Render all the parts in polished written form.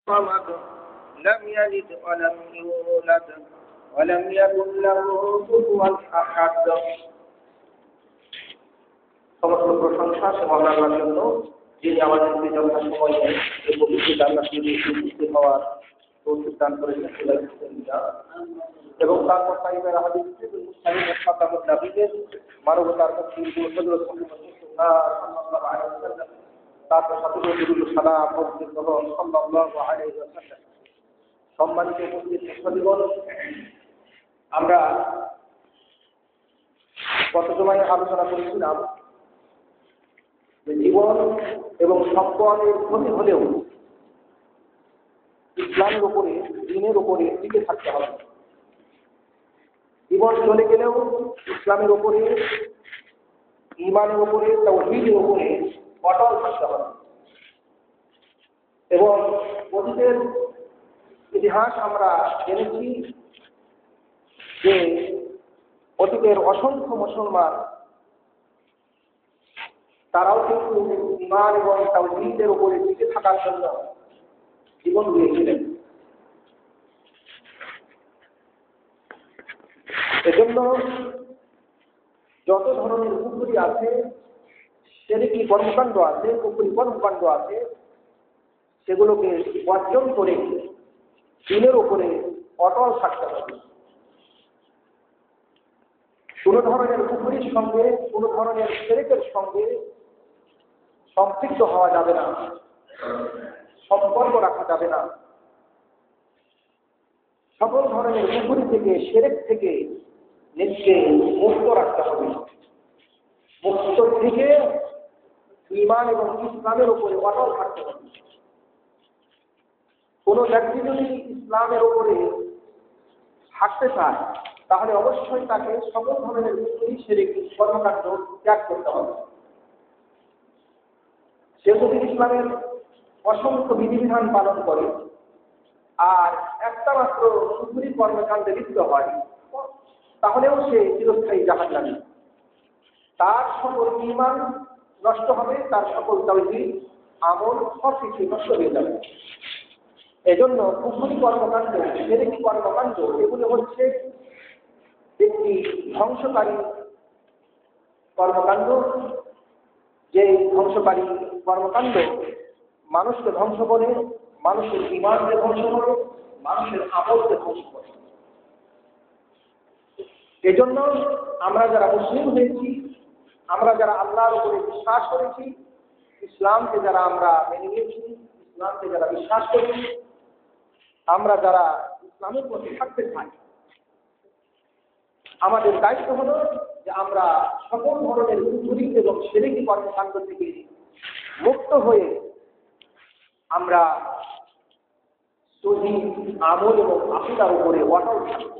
صمد لم يلد ولم يولد ولم يكن له كفوا أحد। সমস্ত প্রশংসা সে আল্লাহর জন্য, যিনি আমাদেরকে যথাসময়ে এই পবিত্র জান্নাতে উপস্থিত হওয়ার তৌফিক দান করেছেন। এবং তারপর সাহিবের হাদিস মুস্তাকিম নবীদের মানবতার মুক্তি হযরত মুহাম্মদ সাল্লাল্লাহু আলাইহি ওয়াসাল্লাম, তারপর সাথীদের সালাম মসজিদ সাল্লাল্লাহু আলাইহি ওয়াসাল্লাম। সম্মানিত উপস্থিত, আমরা গত জমায় আলোচনা করেছিলাম যে জীবন এবং সম্পদের ক্ষতি হলেও ইসলামের উপরে, দ্বীনের উপরে টিকে থাকতে হবে। জীবন চলে গেলেও ইসলামের উপরে, ঈমানের উপরে, তাওহীদের উপরে অটল থাকতে হবে। এবং অতীতের ইতিহাস আমরা জেনেছি যে অতীতের অসংখ্য মুসলমান তারাও কিন্তু ঈমান এবং তাওহীদের উপরে টিকে থাকার জন্য জীবন দিয়েছিলেন। এজন্য যত ধরনের কুফরি আছে, শিরকি কর্মকাণ্ড আছে, কুফরি কর্মকাণ্ড আছে, সেগুলোকে বর্জন করে দ্বীনের উপরে অটল থাকতে হবে। কোনো ধরনের কুফরির সঙ্গে, কোনো ধরনের শিরকের সঙ্গে সম্পৃক্ত হওয়া যাবে না, সম্পর্ক রাখা যাবে না। সকল ধরনের কুফরি থেকে, শিরক থেকে নিজেকে মুক্ত রাখতে হবে। মুক্ত থেকে ঈমান এবং ইসলামের উপরে অটল থাকতে হবে। কোনো ব্যক্তি যদি ইসলামের উপরে থাকতে চায়, তাহলে অবশ্যই তাকে সকল ধরনের কুফরি, শিরক কর্মকাণ্ড ত্যাগ করতে হবে। সে যদি ইসলামের অসংখ্য বিধিবিধান পালন করে আর একটা মাত্র কুফরি কর্মকাণ্ডে লিপ্ত হয়, তাহলেও সে চিরস্থায়ী জাহান্নামী। তার সকল ঈমান নষ্ট হবে, তার সকল তাওহীদ, আমল সব কিছু নষ্ট হয়ে যাবে। এজন্য কুফরি কর্মকাণ্ড, শিরকি কর্মকাণ্ড এগুলো হচ্ছে একটি ধ্বংসকারী কর্মকাণ্ড। যে ধ্বংসকারী কর্মকাণ্ড মানুষকে ধ্বংস করে, মানুষের ঈমানকে ধ্বংস করে, মানুষের আমলকে ধ্বংস করে। এজন্য আমরা যারা মুসলিম হয়েছি, আমরা যারা আল্লাহর উপরে বিশ্বাস করেছি, ইসলামকে যারা আমরা মেনে নিয়েছি, ইসলামকে যারা বিশ্বাস করি, আমরা যারা ইসলামের প্রতি থাকতে চাই, আমাদের দায়িত্ব হলো যে আমরা সকল ধরনের কুফরি এবং শিরকি কর্মকাণ্ড থেকে মুক্ত হয়ে আমরা সহিহ আমল এবং আকীদার উপরে অটল থাকব।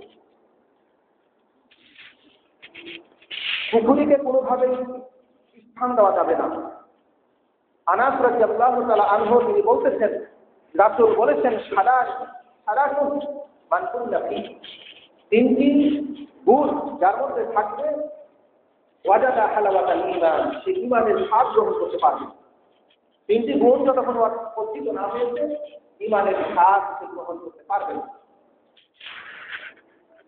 কুফরিকে কোনোভাবেই স্থান দেওয়া যাবে না। আনাস রাদিয়াল্লাহু তাআলা আনহু তিনি বলতেছেন, রাসূল বলেছেন, সালাসুন মান কুল্লা ফীহি, তিনটি গুণ যার মধ্যে থাকবে ওয়াজাদা হালাওয়াতাল ঈমান, সে ঈমানের স্বাদ গ্রহণ করতে পারবে। তিনটি গুণ যতক্ষণ অর্জিত না হয়েছে, ঈমানের স্বাদ সে গ্রহণ করতে পারবে না।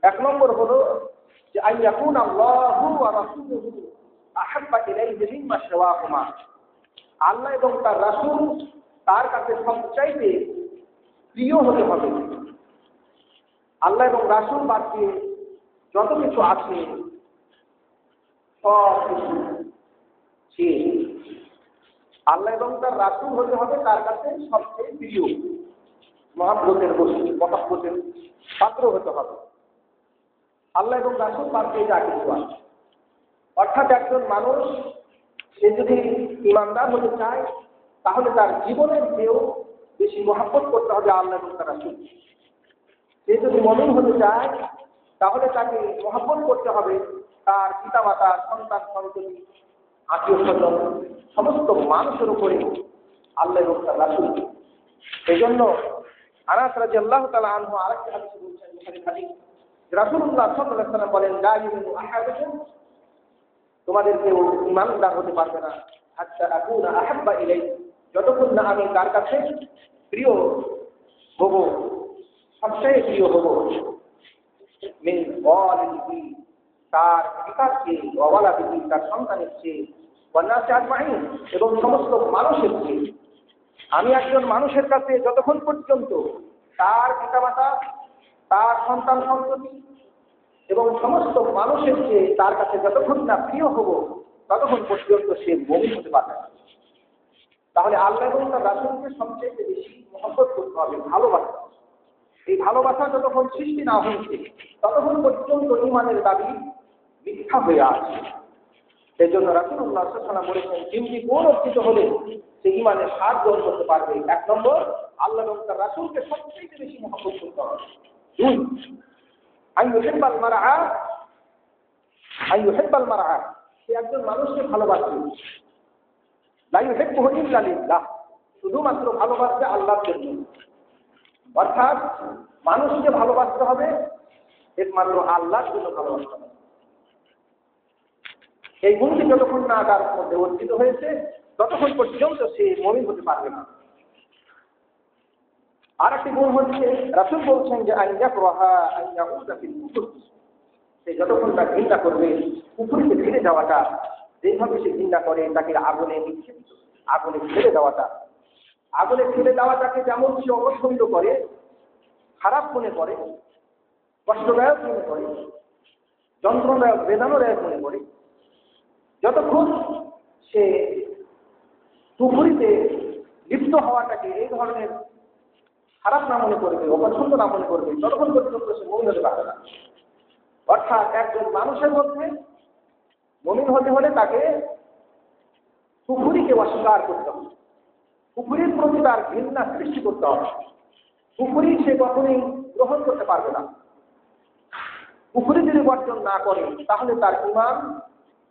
এক নম্বর হলো যে আইয়াকুন আল্লাহু ওয়া রাসূলুহু আহাব্বা ইলাইহি মিম্মা সিওয়াহুমা, আল্লাহ এবং তার রাসূল তার কাছে সবচাইতে প্রিয় হতে হবে। আল্লাহ এবং রাসূল বাদ দিয়ে যত কিছু আছে সব কিছু আল্লাহ এবং তার রাসূল হতে হবে তার কাছে সবচেয়ে প্রিয়, মহব্বতের বস্তু, মহব্বতের পাত্র হতে হবে। আল্লাহ এবং রাসূল বাদ দিয়ে যা কিছু আছে, অর্থাৎ একজন মানুষ সে যদি ঈমানদার হতে চায়, তাহলে তার জীবনের চেয়েও বেশি মহব্বত করতে হবে আল্লাহ এবং তার রাসূল। সে যদি মুমিন হতে চায়, তাহলে তাকে মহব্বত করতে হবে তার পিতামাতা, সন্তান, সন্ততি, আত্মীয় স্বজন, সমস্ত মানুষের উপরে আল্লাহ এবং তার রাসূল। এই জন্য আনাস রাদিয়াল্লাহু তাআলা আনহু আরেকটি হাদিসে বলছেন, বুখারীর হাদিস, রাসূলুল্লাহ সাল্লাল্লাহু আলাইহি ওয়াসাল্লাম বলেন, লা ইউমিনু আহাদুকুম, তোমাদের কেউ ঈমানদার হতে পারবে না, হাত্তা আকুনা আহাব্বা ইলাইহি, যতক্ষণ না আমি তার কাছে প্রিয় হব, সবচেয়ে প্রিয় হব মিন ওয়ালিদিহি, তার পিতাকে, ওয়ালাদিহি, তার সন্তানের চেয়ে, ওয়ান্নাসি আজমাইন, এবং সমস্ত মানুষের চেয়ে। আমি একজন মানুষের কাছে যতক্ষণ পর্যন্ত তার পিতামাতা, তার সন্তান সন্ততি এবং সমস্ত মানুষের চেয়ে তার কাছে যতক্ষণ না প্রিয় হব, ততক্ষণ পর্যন্ত সে মুমিন হতে পারবে না। তাহলে আল্লাহ এবং তার রাসূলকে সবচেয়ে বেশি মহব্বত করতে হবে, ভালোবাসা। এই ভালোবাসা যতক্ষণ সৃষ্টি না হয়েছে, ততক্ষণ পর্যন্ত ঈমানের দাবি মিথ্যা হয়ে আছে। সেই জন্য রাসূলুল্লাহ সাল্লাল্লাহু আলাইহি ওয়াসাল্লাম বলেছেন, তিনটি গুণ অর্জিত হলে সে ঈমানের স্বাদ গ্রহণ করতে পারবে। 1 নম্বর, আল্লাহ এবং তার রাসূলকে সবচেয়ে বেশি মহব্বত করতে হবে। 2, আইয়ুহিব্বাল মারআ, সে একজন মানুষকে ভালোবাসবে। লা ইউহিব্বুহু ইল্লা লিল্লাহ, শুধুমাত্র ভালোবাসবে আল্লাহর জন্য। অর্থাৎ মানুষকে ভালোবাসতে হবে একমাত্র আল্লাহর জন্য ভালোবাসতে হবে। এই গুণটি যতক্ষণ না তার মধ্যে অর্জিত হয়েছে, ততক্ষণ পর্যন্ত সে মুমিন হতে পারবে না। আর একটি গুণ হচ্ছে, রাসূল বলছেন যে আইয়াকরাহা আইয়াউযা ফিল কুফর, সে যতক্ষণ তা ঘৃণা করবে কুফরিতে ফিরে যাওয়াটা, যেভাবে সে ঘৃণা করে তাকে আগুনে ফেলে দেওয়াটা, আগুনে ফেলে দেওয়াটাকে যেমন সে অপছন্দ করে, খারাপ মনে করে, কষ্টদায়ক মনে করে, যন্ত্রণাদায়ক, বেদনাদায়ক মনে করে, যতক্ষণ সে কুফরিতে লিপ্ত হওয়াটাকে এই ধরনের খারাপ না মনে করবে, অপছন্দ না মনে করবে, ততক্ষণ পর্যন্ত সে মুমিন হতে পারবে না। অর্থাৎ একজন মানুষের মধ্যে মুমিন হতে হলে তাকে কুফরিকে অস্বীকার করতে হবে, কুফরির প্রতি তার ঘৃণা সৃষ্টি করতে হবে। কুফরি সে কখনোই গ্রহণ করতে পারবে না। কুফরি যদি বর্জন না করে, তাহলে তার ঈমান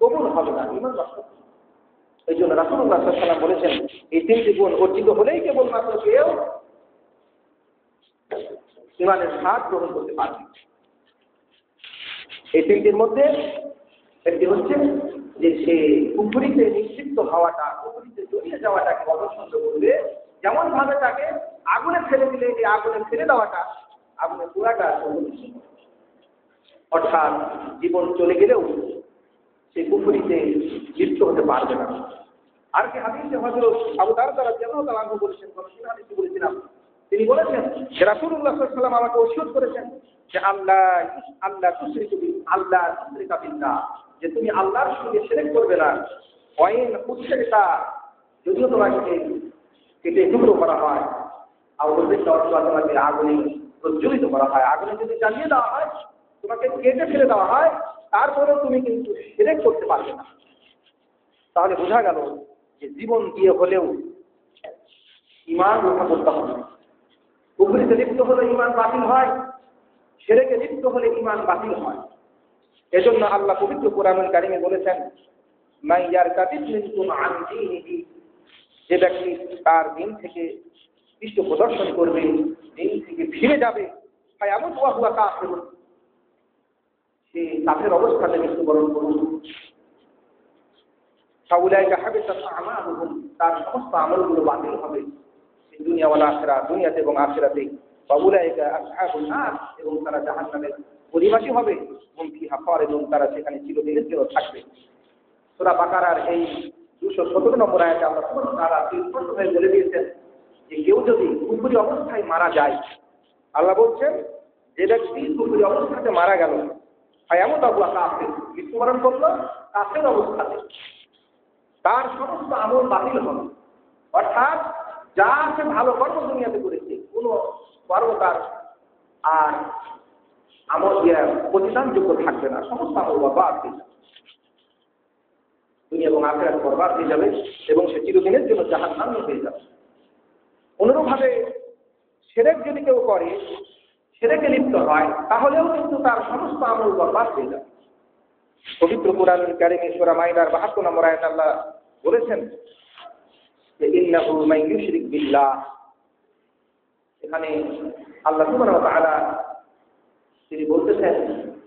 কবুল হবে না, ঈমান নষ্ট হবে। এই জন্য রাসূলুল্লাহ সাল্লাল্লাহু আলাইহি ওয়াসাল্লাম বলেছেন, এই তিনটি গুণ অর্জিত হলেই কেবলমাত্র কেউ ঈমানের স্বাদ গ্রহণ করতে পারবে। এই তিনটির মধ্যে একটি হচ্ছে যে সে কুফরিতে নিক্ষিপ্ত হওয়াটা, কুফরিতে জড়িয়ে যাওয়াটাকে অপছন্দ করবে। যেমন ভাবে তাকে আগুনে ফেলে দিলে এই আগুনে ফেলে দেওয়াটা, আগুনে পোড়াটা, অর্থাৎ জীবন চলে গেলেও সে কুফরিতে লিপ্ত হতে পারবে না। আর কি হাদিসে হযরত আবু দারদা রাদিয়াল্লাহু তাআলা আনহু বলেছেন, হাদিসে বলেছিলাম, তিনি বলেছেন যে রাসূলুল্লাহ সাল্লাল্লাহু আলাইহি ওয়াসাল্লাম আমাকে ওসিয়ত করেছেন যে আল্লাহ তুশরিকা বিল্লাহ, যে তুমি আল্লাহর সঙ্গে শিরক করবে না। ওয়াইন উশরিকা, যদিও তোমাকে কেটে টুকরো করা হয়, আর তোমাকে আগুনে প্রজ্বলিত করা হয়, আগুনে যদি জ্বালিয়ে দেওয়া হয়, তোমাকে কেটে ফেলে দেওয়া হয়, তারপরেও তুমি কিন্তু শিরক করতে পারবে না। তাহলে বোঝা গেল যে জীবন দিয়ে হলেও ঈমান রক্ষা করতে হবে। কুফরিতে লিপ্ত হলে ঈমান বাতিল হয়, শিরকে লিপ্ত হলে ঈমান বাতিল হয়। এজন্য আল্লাহ পবিত্র কোরআনুল কারীমে বলেছেন, মান ইয়ারতাদিদ মিনকুম আন দীনিহি, যে ব্যক্তি তার দিন থেকে পৃষ্ঠ প্রদর্শন করবে, দিন থেকে ফিরে যাবে, ফায়ামুত ওয়া হুয়া কাফির, সে কাফের অবস্থাতে মৃত্যুবরণ করবে। ফাউলাইকা হাবিতাত আমালুহুম, তার সমস্ত আমলগুলো বাতিল হবে, দুনিয়া ওয়াল আখিরা, দুনিয়াতে এবং আখিরাতে। ফাউলাইকা আসহাবুন নার, এবং তারা জাহান্নামের অধিবাসী হবে। হুম ফিহা খালিদুন, তারা সেখানে চিরদিনের জন্য থাকবে। সূরা বাকারার এই 217 নম্বর আয়াতে আল্লাহ সুবহানাহু ওয়া তাআলা স্পষ্টভাবে বলে দিয়েছেন যে কেউ যদি কুফরি অবস্থায় মারা যায়, আল্লাহ বলছেন যে ব্যক্তি কুফরি অবস্থাতে মারা গেল, ফায়ামুত ওয়া হুয়া কাফির, মৃত্যুবরণ করলো কাফের অবস্থাতে, তার সমস্ত আমল বাতিল হবে। অর্থাৎ যা সে ভালো কর্ম দুনিয়াতে করেছে, কোনো কর্ম তার আর আমল প্রতিদানযোগ্য থাকবে না, সমস্ত আমল বরবাদ হয়ে যাবে, দুনিয়া এবং আখিরাত বরবাদ হয়ে যাবে, এবং সে চিরদিনের জন্য জাহান্নামী হয়ে যাবে। অনুরূপভাবে শিরক যদি কেউ করে, শিরকে লিপ্ত হয়, তাহলেও কিন্তু তার সমস্ত আমল বরবাদ হয়ে যাবে। পবিত্র কোরআনুল কারীমে সূরা মাইদার 72 নম্বর আয়াতে আল্লাহ বলেছেন যে ইন্নাহু মান ইউশরিক বিল্লাহ, এখানে আল্লাহ সুবহানাহু ওয়া তাআলা তিনি বলতেছেন,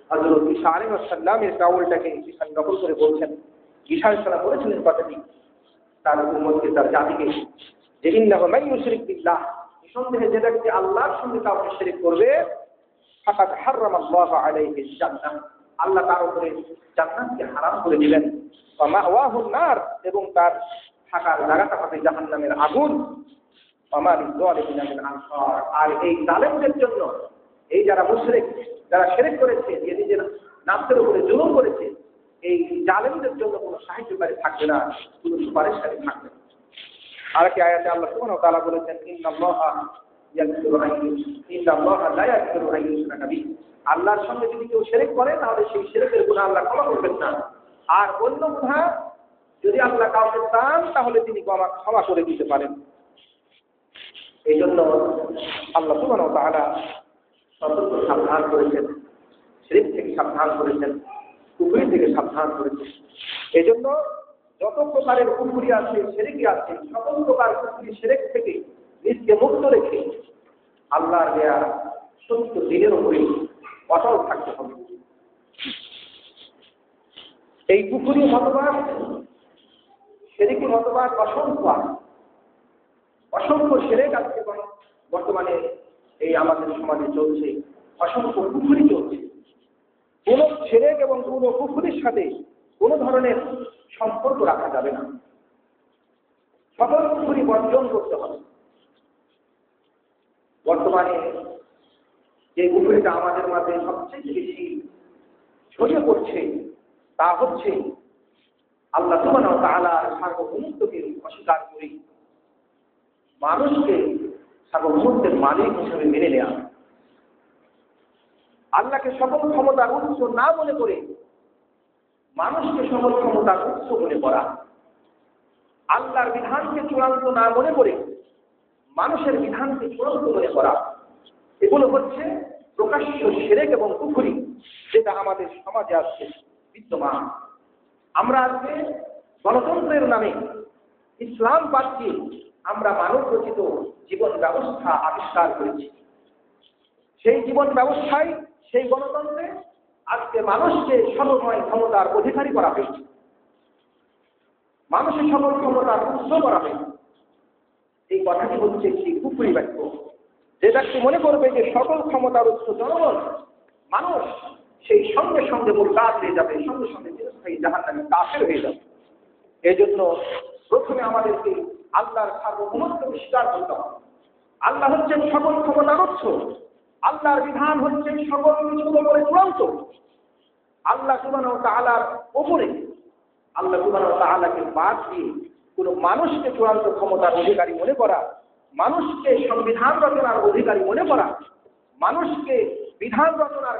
হযরত ঈসা আলাইহিস সালামের কাউলটাকে এখানে নকল করে বলছেন। ঈসা আলাইহিস সালাম বলেছিলেন কথাটি তার উম্মতকে, তার জাতিকে, যে ইন্নাহু মান ইউশরিক বিল্লাহ, নিঃসন্দেহে যে ব্যক্তি আল্লাহর সঙ্গে কাউকে শিরক করবে ফাকাদ হারামাল্লাহু আলাইহি জান্নাহ, আল্লাহ তার উপরে জান্নাতকে হারাম করে দিলেন। ওয়া মাওয়াহুন নার, এবং তার থাকার জায়গাটা হবে জাহান্নামের আগুন। ওয়া মা লিয-যালিমিনা মিন আনসার, আর এই জালেমদের জন্য, এই যারা মুশরিক, যারা শিরক করেছে, যে নিজের নাফসের উপরে জুলুম করেছে, এই জালেমদের জন্য কোনো সাহায্যকারী থাকবে না, কোনো সুপারিশকারী থাকবে না। আর কি আয়াতে আল্লাহ সুবহানাহু ওয়া তাআলা বলেছেন, ইন্নাল্লাহা লা ইয়াগফিরু আন ইউশরাকা বিহি, আল্লাহর সঙ্গে যদি কেউ শিরক করে তাহলে সেই শিরকের গুনাহ আল্লাহ ক্ষমা করবেন না, আর অন্য গুনাহ যদি আল্লাহ কাউকে চান তাহলে তিনি ক্ষমা করে দিতে পারেন। এই জন্য আল্লাহ সুবহানাহু ওয়া তাআলা সতর্ক সাবধান করেছেন, শিরক থেকে সাবধান করেছেন, কুফরি থেকে সাবধান করেছেন। এই জন্য যত প্রকারের কুফরি আছে, শিরকি আছে, সকল প্রকার কুফরি শিরক থেকে নিজকে মুক্ত রেখে আল্লাহর দেয়া সত্য দিনের উপরে অটল থাকতে হবে। এই কুফরি মতবাদ, শিরকি মতবাদ অসংখ্য শিরক আজকে বর্তমানে এই আমাদের সমাজে চলছে, অসংখ্য কুফরি চলছে। কোন শিরক এবং কোন কুফরির সাথে কোন ধরনের সম্পর্ক রাখা যাবে না, সকল কুফরি বর্জন করতে হবে। বর্তমানে যে কুফরিটা আমাদের মাঝে সবচেয়ে বেশি ছড়িয়ে পড়ছে তা হচ্ছে আল্লাহ সুবহানাহু ওয়া তাআলার সার্বভৌমত্বকে অস্বীকার করে মানুষকে সার্বভৌমত্বের মালিক হিসেবে মেনে নেওয়া, আল্লাহকে সকল ক্ষমতার উৎস না মনে করে মানুষকে সকল ক্ষমতার উৎস মনে করা, আল্লাহর বিধানকে চূড়ান্ত না মনে করে মানুষের বিধানকে চূড়ান্ত মনে করা, এগুলো হচ্ছে প্রকাশ্য শিরক এবং কুফরি, যেটা আমাদের সমাজে আজকে বিদ্যমান। আমরা আজকে গণতন্ত্রের নামে ইসলাম বাদ দিয়ে আমরা মানব রচিত জীবন ব্যবস্থা আবিষ্কার করেছি। সেই জীবন ব্যবস্থায়, সেই গণতন্ত্রে আজকে মানুষকে সর্বময় ক্ষমতার অধিকারী করা হয়েছে, মানুষের সকল ক্ষমতার উৎস করা হয়েছে। এই কথাটি হচ্ছে একটি কুফরি বাক্য। যে ব্যক্তি মনে করবে যে সকল ক্ষমতার উৎস জনগণ, মানুষ, সেই সঙ্গে সঙ্গে মুরতাদ হয়ে যাবে, সঙ্গে সঙ্গে চিরস্থায়ী জাহান্নামে কাফের হয়ে যাবে। এই জন্য প্রথমে আমাদেরকে আল্লাহর সার্বভৌমত্বকে স্বীকার করতে হবে। আল্লাহ হচ্ছেন সকল ক্ষমতার উৎস, আল্লাহর বিধান হচ্ছে সকল কিছুর উপরে চূড়ান্ত। আল্লাহ সুবহানাহু ওয়া তাআলার উপরে, আল্লাহ সুবহানাহু ওয়া তাআলাকে বাদ দিয়ে কোন মানুষকে চূড়ান্ত ক্ষমতার অধিকারী মনে করা, মানুষকে সংবিধান রচনার অধিকারী মনে করা, মানুষকে বিধান রচনার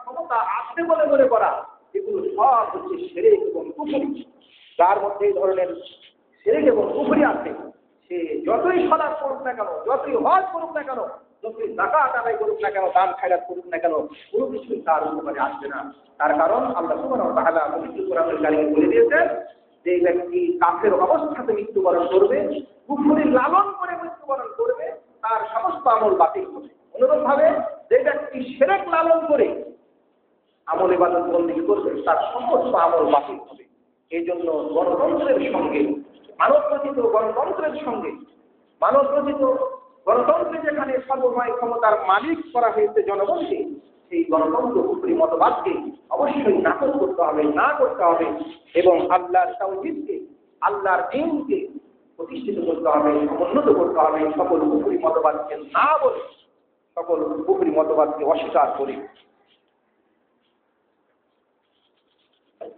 ক্ষমতা আছে বলে মনে করা, এগুলো সব হচ্ছে শিরক এবং কুফরি। যার মধ্যে এই ধরনের শিরক এবং কুফরি আছে, সে যতই সালাত করুক না কেন, যতই হজ করুক না কেন, যতই যাকাত আদায় করুক না কেন, দান খায়রাত করুক না কেন, কোনো কিছুই তার উপকারে আসবে না। তার কারণ আল্লাহ সুবহানাহু ওয়া তাআলা পবিত্র কোরআনুল কারীমে বলে দিয়েছেন যে ব্যক্তি কাফের অবস্থাতে মৃত্যুবরণ করবে, কুফরি লালন করে মৃত্যুবরণ করবে, তার সমস্ত আমল বাতিল হবে। অনুরূপভাবে যে ব্যক্তি শিরক লালন করে আমল ইবাদত বন্দেগী করবে, তার সমস্ত আমল বাতিল হবে। এই জন্য গণতন্ত্রের সঙ্গে, মানবরচিত গণতন্ত্রের সঙ্গে, মানবরচিত গণতন্ত্রে যেখানে সর্বময় ক্ষমতার মালিক করা হয়েছে জনগণকে, সেই গণতন্ত্র কুফরি মতবাদকে অবশ্যই নাকচ করতে হবে, না করতে হবে, এবং আল্লাহর তাওহীদকে, আল্লাহর দ্বীনকে প্রতিষ্ঠিত করতে হবে, সমুন্নত করতে হবে। সকল কুফরি মতবাদকে না বলে, সকল কুফরি মতবাদকে অস্বীকার করে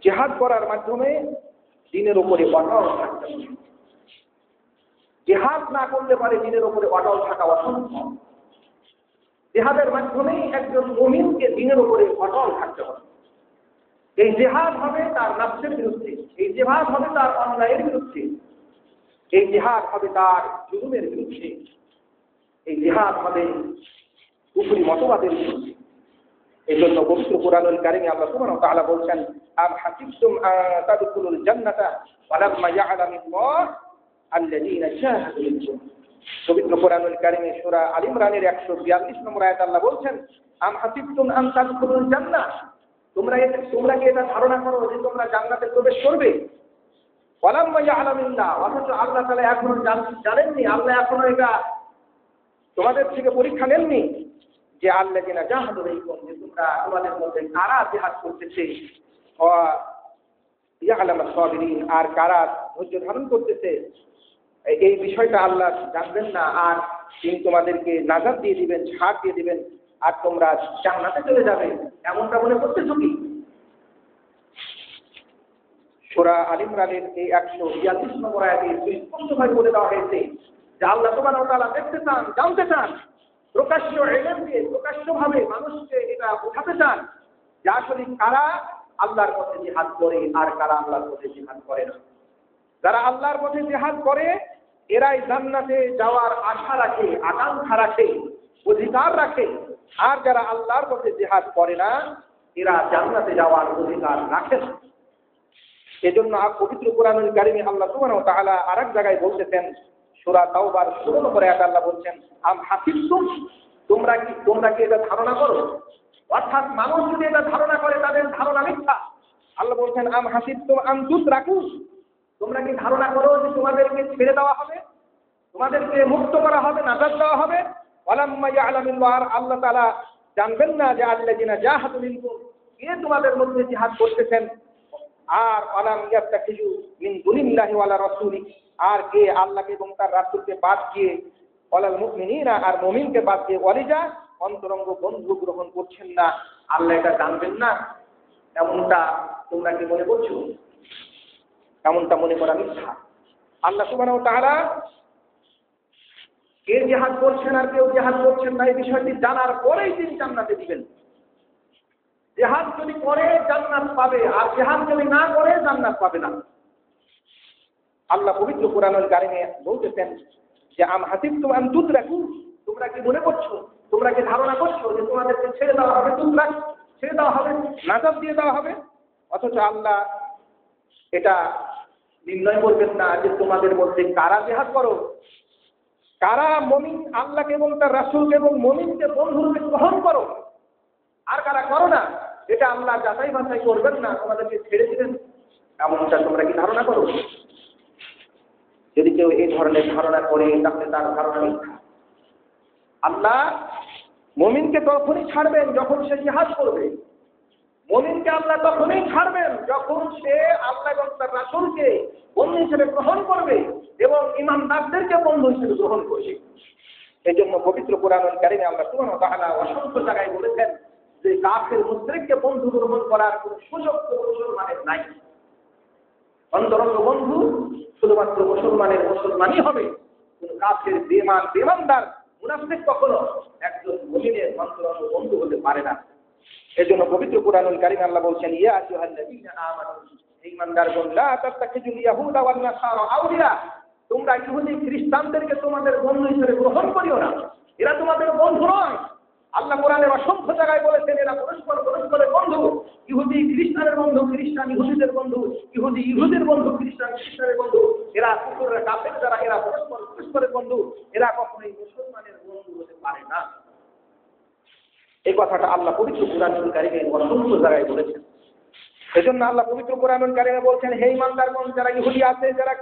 জিহাদ করার মাধ্যমে দ্বীনের উপরে অটল থাকতে হবে। জিহাদ না করলে পারে দ্বীনের উপরে অটল থাকা অসম্ভব। জিহাদের মাধ্যমেই একজন মুমিনকে দ্বীনের উপরে অটল থাকতে হবে। এই জিহাদ হবে তার নফসের বিরুদ্ধে, এই জিহাদ হবে তার অন্যায়ের বিরুদ্ধে, এই জিহাদ হবে তার জুলুমের বিরুদ্ধে, এই জিহাদ হবে কুফরি মতবাদের বিরুদ্ধে। এই জন্য পবিত্র কোরআনুল কারীমে আল্লাহ সুবহানাহু ওয়া তাআলা বলছেন, আম হাসিবতুম আন তাদখুলুল জান্নাতা ওয়ালাম্মা ইয়া'লামিল্লাহু আল্লাযীনা জাহাদু মিনকুম। পবিত্র কোরআনুল কারীমে সূরা আল ইমরানের 142 নম্বর আয়াতে আল্লাহ বলছেন, আম হাসিবতুম আন তাদখুলুল জান্নাহ, তোমরা কি এটা ধারণা করো যে তোমরা জান্নাতে প্রবেশ করবে? ওয়ালাম্মা ইয়া'লামিল্লাহ, অথচ আল্লাহ তাআলা এখনো জানেননি, আল্লাহ এখনো এটা তোমাদের থেকে পরীক্ষা নেননি যে আল্লাযিনা জাহাদু ফীকুম, যে তোমরা তোমাদের মধ্যে কারা জিহাদ করতেছে, ইয়ালামুস সাবিরিন, আর কারা ধৈর্য ধারণ করতেছে। এই বিষয়টা আল্লাহ জানবেন না, আর তিনি তোমাদেরকে নাজাত দিয়ে দিবেন, ছাড় দিয়ে দিবেন, আর তোমরা জান্নাতে চলে যাবে, এমনটা মনে করতেছো কি? সূরা আল ইমরানের এই 142 নম্বর আয়াতে স্পষ্টভাবে বলে দেওয়া হয়েছে যে আল্লাহ সুবহানাহু ওয়া তাআলা দেখতে চান, জানতে চান, প্রকাশ্য ইলম দিয়ে প্রকাশ্যভাবে মানুষকে এটা বোঝাতে চান যে আসলে কারা আল্লাহর পথে জিহাদ করে আর কারা আল্লাহর পথে জিহাদ করে না। যারা আল্লাহর পথে জিহাদ করে এরাই জান্নাতে যাওয়ার আশা রাখে, আকাঙ্ক্ষা রাখে, অধিকার রাখে, আর যারা আল্লাহর পথে জিহাদ করে না এরা জান্নাতে যাওয়ার অধিকার রাখে না। এজন্য পবিত্র কোরআনুল কারীমে আল্লাহ সুবহানাহু ওয়া তাআলা আরেক জায়গায় বলতেছেন, সূরা তাওবার 16 নম্বর আয়াতে আল্লাহ বলছেন, আম হাসিবতুম, তোমরা কি এটা ধারণা করো? অর্থাৎ মানুষ যদি এটা ধারণা করে তাদের ধারণা মিথ্যা। আল্লাহ বলছেন, আম হাসিবতুম আন তুতরাকু, তোমরা কি ধারণা করো যে তোমাদেরকে ছেড়ে দেওয়া হবে, তোমাদেরকে মুক্ত করা হবে, নাজাত দেওয়া হবে? ওয়ালাম্মা ইয়ালামিল্লাহ, আর আল্লাহ তাআলা জানবেন না যে আল্লাযিনা জাহাদু মিনকুম, কে তোমাদের মধ্যে জিহাদ করতেছেন, আর আলাম ইয়াত্তাখিযু মিন দুনিল্লাহি ওয়ালা রাসূলি, আর কে আল্লাহকে এবং তার রাসূলকে বাদ দিয়ে, ওয়ালাল মুমিনিনা, আর মুমিনকে বাদ দিয়ে ওয়ালিজা, অন্তরঙ্গ বন্ধু গ্রহণ করছেন না, আল্লাহ এটা জানবেন না? এমনটা তোমরা কি মনে করছো? এমনটা মনে করা মিথ্যা। আল্লাহ সুবহানাহু ওয়া তাআলা কে জিহাদ করছেন আর কেউ জিহাদ করছেন না এই বিষয়টি জানার পরেই তিনি জান্নাতে দিবেন। জিহাদ যদি করে জান্নাত পাবে, আর জিহাদ যদি না করে জান্নাত পাবে না। আল্লাহ পবিত্র কোরআনুল কারীমে বলতেছেন যে আম হাসিবতুম আন তুতরাকু, তোমরা কি মনে করছো, তোমরা কি ধারণা করছো যে তোমাদেরকে ছেড়ে দেওয়া হবে, তুতরাক ছেড়ে দেওয়া হবে, নাজাত দিয়ে দেওয়া হবে? অথচ আল্লাহ এটা নির্ণয় করবেন না যে তোমাদের মধ্যে কারা জিহাদ করো, কারা মুমিন, আল্লাহকে এবং তার রাসূলকে এবং মুমিনকে বন্ধুরূপে গ্রহণ করো, আর কারা করো না, এটা আল্লাহ যাচাই বাছাই করবেন না, তোমাদেরকে ছেড়ে দিবেন। এমনটা তোমরা কি ধারণা করো? যদি কেউ এই ধরনের ধারণা করে তাহলে তার ধারণা মিথ্যা। আল্লাহ মুমিনকে তখনই ছাড়বেন যখন সে জিহাদ করবে। মুমিনকে আল্লাহ তখনই ছাড়বেন যখন সে আল্লাহ এবং তার রাসূলকে বন্ধু হিসেবে গ্রহণ করবে এবং ঈমানদারদেরকে বন্ধু হিসেবে গ্রহণ করবে। এই জন্য পবিত্র কোরআনুল কারীমে আল্লাহ সুবহানাহু ওয়া তাআলা অসংখ্য জায়গায় বলেছেন যে কাফের মুশরিককে বন্ধু গ্রহণ করার কোনো সুযোগ কোনো মুসলমানের নাই। অন্তরঙ্গ বন্ধু শুধুমাত্র মুসলমানই হবে। কোন কাফের বেঈমানদার মুনাফিক কখনো একজন মুমিনের অন্তরঙ্গ বন্ধু হতে পারে না। এজন্য পবিত্র কোরআনুল কারীমে আল্লাহ বলছেন, ইয়া আইয়ুহাল্লাযীনা আমানু, ঈমানদারগণ, লা তাত্তাখিযুল ইয়াহুদা ওয়ান নাসারা আউলিয়া, তোমরা ইহুদি খ্রিস্টানদেরকে তোমাদের বন্ধু হিসেবে গ্রহণ করিও না, এরা তোমাদের বন্ধু নয়। আল্লাহ কোরআনের অসংখ্য জায়গায় বলেছেন এরা পরস্পরের বন্ধু। ইহুদি খ্রিস্টানের বন্ধু, খ্রিস্টান ইহুদিদের বন্ধু, ইহুদি ইহুদির বন্ধু, খ্রিস্টান খ্রিস্টানের বন্ধু। এরা কুফরের কাফের যারা, এরা পরস্পরের বন্ধু, এরা কখনোই মুসলমানের বন্ধু হতে পারে না। এই কথাটা আল্লাহ পবিত্র কোরআনুল কারীমে অসংখ্য জায়গায় বলেছেন। এজন্য আল্লাহ পবিত্র কোরআনুল কারীমে বলছেন, হে ঈমানদারগণ, যারা ইহুদি আছে, যারা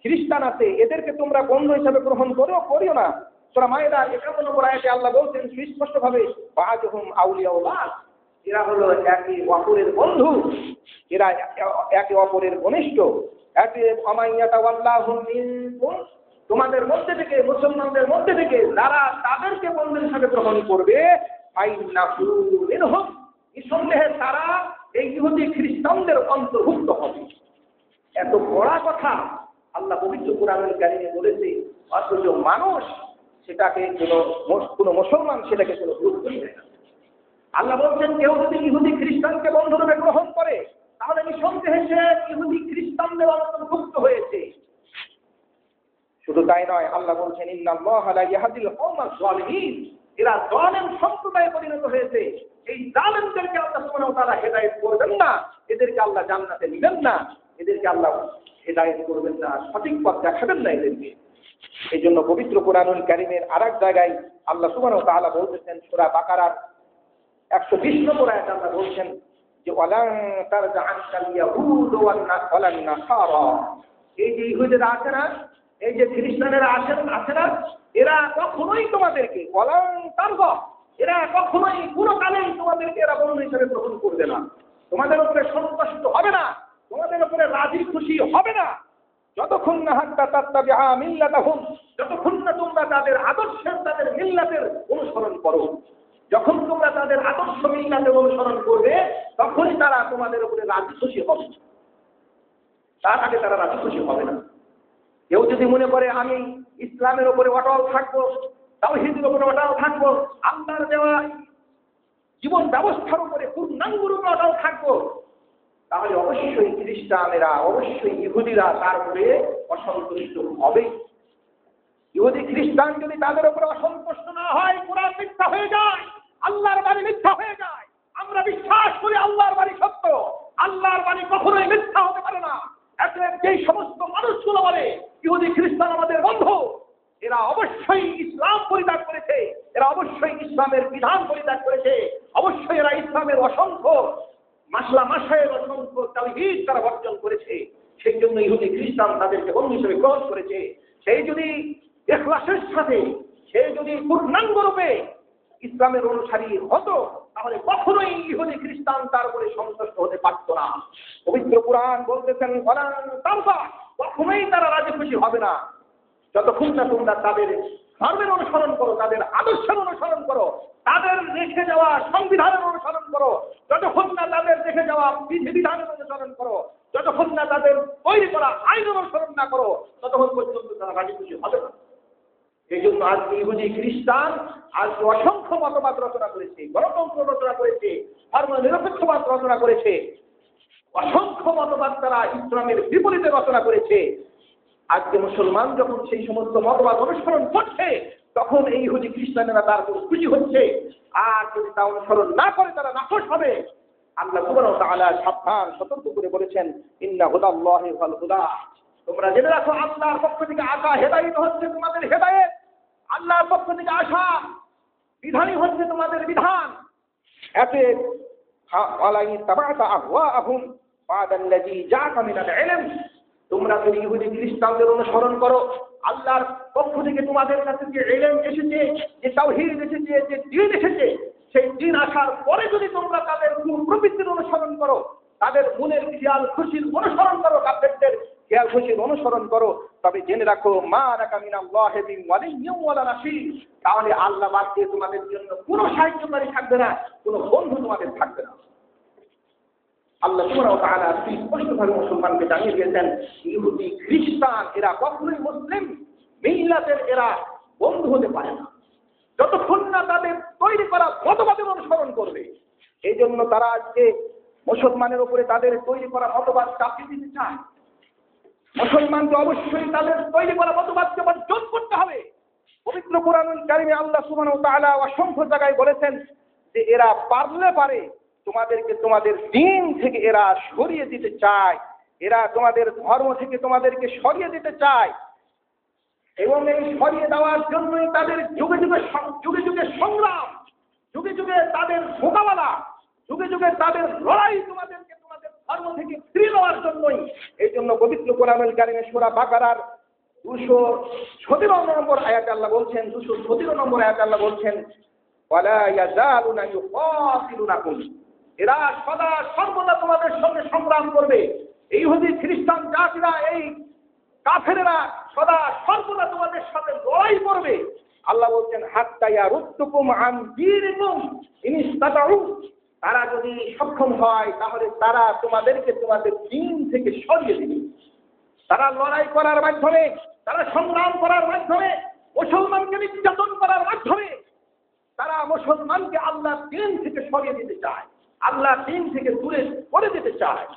খ্রিস্টান আছে, এদেরকে তোমরা বন্ধু হিসেবে গ্রহণ করিও না। সূরা মায়েদা 51 নম্বর আয়াতে আল্লাহ বলছেন সুস্পষ্টভাবে, বা'দুহুম আউলিয়াউ বা'দ, এরা হলো একে অপরের বন্ধু, এরা একে অপরের ঘনিষ্ঠ। আমাইয়াতাওয়াল্লাহুম মিনকুম, তোমাদের মধ্যে থেকে, মুসলমানদের মধ্যে থেকে যারা তাদেরকে বন্ধু হিসেবে গ্রহণ করবে, ফাইন্নাহু মিনহুম, নিঃসন্দেহে তারা এই ইহুদি খ্রিস্টানদের অন্তর্ভুক্ত হবে। এত বড় কথা আল্লাহ পবিত্র কোরআনুল কারীমে বলেছে, অথচ মানুষ সেটাকে কোনো মুসলমান সেটাকে কোনো গুরুত্বই দেয় না। আল্লাহ বলছেন, কেউ যদি ইহুদি খ্রিস্টানকে বন্ধুরূপে গ্রহণ করে তাহলে নিঃসন্দেহে সে ইহুদি খ্রিস্টানদের অন্তর্ভুক্ত হয়েছে। শুধু তাই নয়, আল্লাহ বলছেন, ইন্নাল্লাহা লা ইয়াহদিল কওমাজ যালিমিন, এরা জালেম সম্প্রদায়ে পরিণত হয়েছে। এই জালেমদেরকে আল্লাহ সুবহানাহু ওয়া তাআলা হেদায়েত করবেন না, এদেরকে আল্লাহ জান্নাতে নিবেন না, এদেরকে আল্লাহ হেদায়েত করবেন না, সঠিক পথ দেখাবেন না এদেরকে। এই জন্য পবিত্র কোরআনুল কারীমের আরেক জায়গায় আল্লাহ সুবহানাহু ওয়া তাআলা বলতেছেন, সূরা বাকারার 120 নম্বর আয়াতে আল্লাহ বলছেন যে, ওয়ালান তারজা আনকাল ইয়াহুদ ওয়ান নাসারা, এই যে ইহুদিরা আছে না, এই যে খ্রিস্টানেরা আছে না, এরা কখনোই তোমাদেরকে এরা কখনোই কোনো কালেই তোমাদেরকে এরা বন্ধু হিসেবে গ্রহণ করবে না, তোমাদের উপরে সন্তুষ্ট হবে না, তোমাদের উপরে রাজি খুশি হবে না, যতক্ষণ না হাত্তা তাত্তাবিআ মিল্লাতাহুম, যতক্ষণ না তোমরা তাদের আদর্শের তাদের মিল্লাতের অনুসরণ করো। যখন তোমরা তাদের আদর্শ মিল্লাতের অনুসরণ করবে তখনই তারা তোমাদের উপরে রাজি খুশি হবে, তার আগে তারা রাজি খুশি হবে না। কেউ যদি মনে করে আমি ইসলামের উপরে অটল থাকবো, তাওহীদের উপরে অটল থাকবো, আল্লাহর দেওয়া জীবন ব্যবস্থার উপরে পূর্ণাঙ্গরূপে অটল থাকবো, তাহলে অবশ্যই খ্রিস্টানেরা, অবশ্যই ইহুদিরা তার উপরে অসন্তুষ্ট হবে। ইহুদি খ্রিস্টান যদি তাদের উপরে অসন্তুষ্ট না হয়, কোরআন মিথ্যা হয়ে যায়, আল্লাহর বাণী মিথ্যা হয়ে যায়। আমরা বিশ্বাস করি আল্লাহর বাণী সত্য, আল্লাহর বাণী কখনোই মিথ্যা হতে পারে না। যেই সমস্ত মানুষগুলো বলে ইহুদি খ্রিস্টান আমাদের বন্ধু, এরা অবশ্যই ইসলাম পরিত্যাগ করেছে, এরা অবশ্যই ইসলামের বিধান পরিত্যাগ করেছে, অবশ্যই এরা ইসলামের অসংখ্য মাসায়ের অসংখ্য তাওহীদ তারা বর্জন করেছে। সেই জন্য ইহুদি খ্রিস্টান তাদেরকে বন্ধু হিসেবে গ্রহণ করেছে। সেই যদি ইখলাসের সাথে, সে যদি পূর্ণাঙ্গ রূপে ইসলামের অনুসারী হতো, তাহলে কখনোই ইহুদি খ্রিস্টান তার উপরে সন্তুষ্ট হতে পারত না। পবিত্র কুরআন বলতেছেন কখনোই তারা রাজি খুশি হবে না, যতক্ষণ না তোমরা তাদের ধর্মের অনুসরণ করো, তাদের আদর্শের অনুসরণ করো, তাদের রেখে যাওয়া সংবিধানের অনুসরণ করো, যতক্ষণ না তাদের রেখে যাওয়া বিধিবিধানের অনুসরণ করো, যতক্ষণ না তাদের তৈরি করা আইন অনুসরণ না করো, ততক্ষণ পর্যন্ত তারা রাজি খুশি হবে না। এই জন্য আজকে ইহুদি খ্রিস্টান আজকে অসংখ্য মতবাদ রচনা করেছে, গণতন্ত্র রচনা করেছে, ধর্ম নিরপেক্ষবাদ রচনা করেছে, অসংখ্য মতবাদ তারা ইসলামের বিপরীতে রচনা করেছে। আজকে মুসলমান যখন সেই সমস্ত মতবাদ অনুসরণ করছে, তখন এই ইহুদি খ্রিস্টানেরা তার উপর খুশি হচ্ছে, আর যদি তা অনুসরণ না করে তারা নাখোশ হবে। আল্লাহ সুবহানাহু ওয়া তাআলা সাবধান সতর্ক করে বলেছেন, ইন্না হুদাল্লাহি ওয়াল হুদা, তোমরা জেনে রাখো আল্লাহর পক্ষ থেকে আসা হেদায়েত হচ্ছে তোমাদের হেদায়েত, আল্লাহর পক্ষ থেকে আসা বিধানই হচ্ছে তোমাদের বিধান। এতে ওয়ালাই তাবাতা আহওয়াহুম বাদাল্লাযী জাআকা মিনাল ইলম, তোমরা যদি ইহুদি খ্রিস্টানদের অনুসরণ করো, আল্লাহর পক্ষ থেকে তোমাদের কাছে যে ইলম এসেছে, যে তাওহীদ এসেছে, যে দ্বীন এসেছে, সেই দ্বীন আসার পরে যদি তোমরা তাদের প্রবৃত্তির অনুসরণ করো, তাদের মনের খেয়াল খুশির অনুসরণ করো, কাফেরদের খেয়াল খুশির অনুসরণ করো, তবে জেনে রাখো মা লাকা মিনাল্লাহি মিন ওয়ালিয়্যিন ওয়ালা নাসীর, তাহলে আল্লাহ বাদ দিয়ে তোমাদের জন্য কোনো সাহায্যকারী থাকবে না, কোনো বন্ধু তোমাদের থাকবে না। আল্লাহ সুবহানাহু ওয়া তাআলা স্পষ্টভাবে মুসলমানকে জানিয়ে দিয়েছেন, ইহুদি খ্রিস্টান এরা কখনোই মুসলিম মিল্লাতের এরা বন্ধু হতে পারে না, যতক্ষণ না তাদের তৈরি করা মতবাদের অনুসরণ করবে। এই জন্য তারা আজকে মুসলমানের উপরে তাদের তৈরি করা মতবাদ চাপিয়ে দিতে চায়। মুসলমানকে অবশ্যই তাদের তৈরি করা মতবাদকে বর্জন করতে হবে। পবিত্র কোরআনুল কারীমে আল্লাহ সুবহানাহু ওয়া তাআলা অসংখ্য জায়গায় বলেছেন যে এরা পারলে তোমাদেরকে তোমাদের দ্বীন থেকে এরা সরিয়ে দিতে চায়, এরা তোমাদের ধর্ম থেকে তোমাদেরকে সরিয়ে দিতে চায়, এবং এই সরিয়ে দেওয়ার জন্যই তাদের যুগে যুগে সংগ্রাম, যুগে যুগে তাদের মোকাবেলা, যুগে যুগে তাদের লড়াই তোমাদেরকে তোমাদের ধর্ম থেকে ফিরিয়ে দেওয়ার জন্যই। এই জন্য পবিত্র কোরআনুল কারীমে সূরা বাকারার 217 নম্বর আয়াতে আল্লাহ বলছেন, 217 নম্বর আয়াতে আল্লাহ বলছেন, ওয়ালা ইয়াজালুনা ইউকাতিলুনাকুম, এরা সদা সর্বদা তোমাদের সঙ্গে সংগ্রাম করবে। এই ইহুদি খ্রিস্টান জাতিরা, এই কাফেরেরা সদা সর্বদা তোমাদের সাথে লড়াই করবে। আল্লাহ বলছেন হাত্তা ইয়ারুদ্দুকুম আন দীনিকুম ইন ইসতাতাউ, তারা যদি সক্ষম হয় তাহলে তারা তোমাদেরকে তোমাদের দ্বীন থেকে সরিয়ে দিবে। তারা লড়াই করার মাধ্যমে, তারা সংগ্রাম করার মাধ্যমে, মুসলমানকে নির্যাতন করার মাধ্যমে তারা মুসলমানকে আল্লাহর দ্বীন থেকে সরিয়ে দিতে চায়, আল্লাহর দ্বীন থেকে দূরে করে দিতে চায়।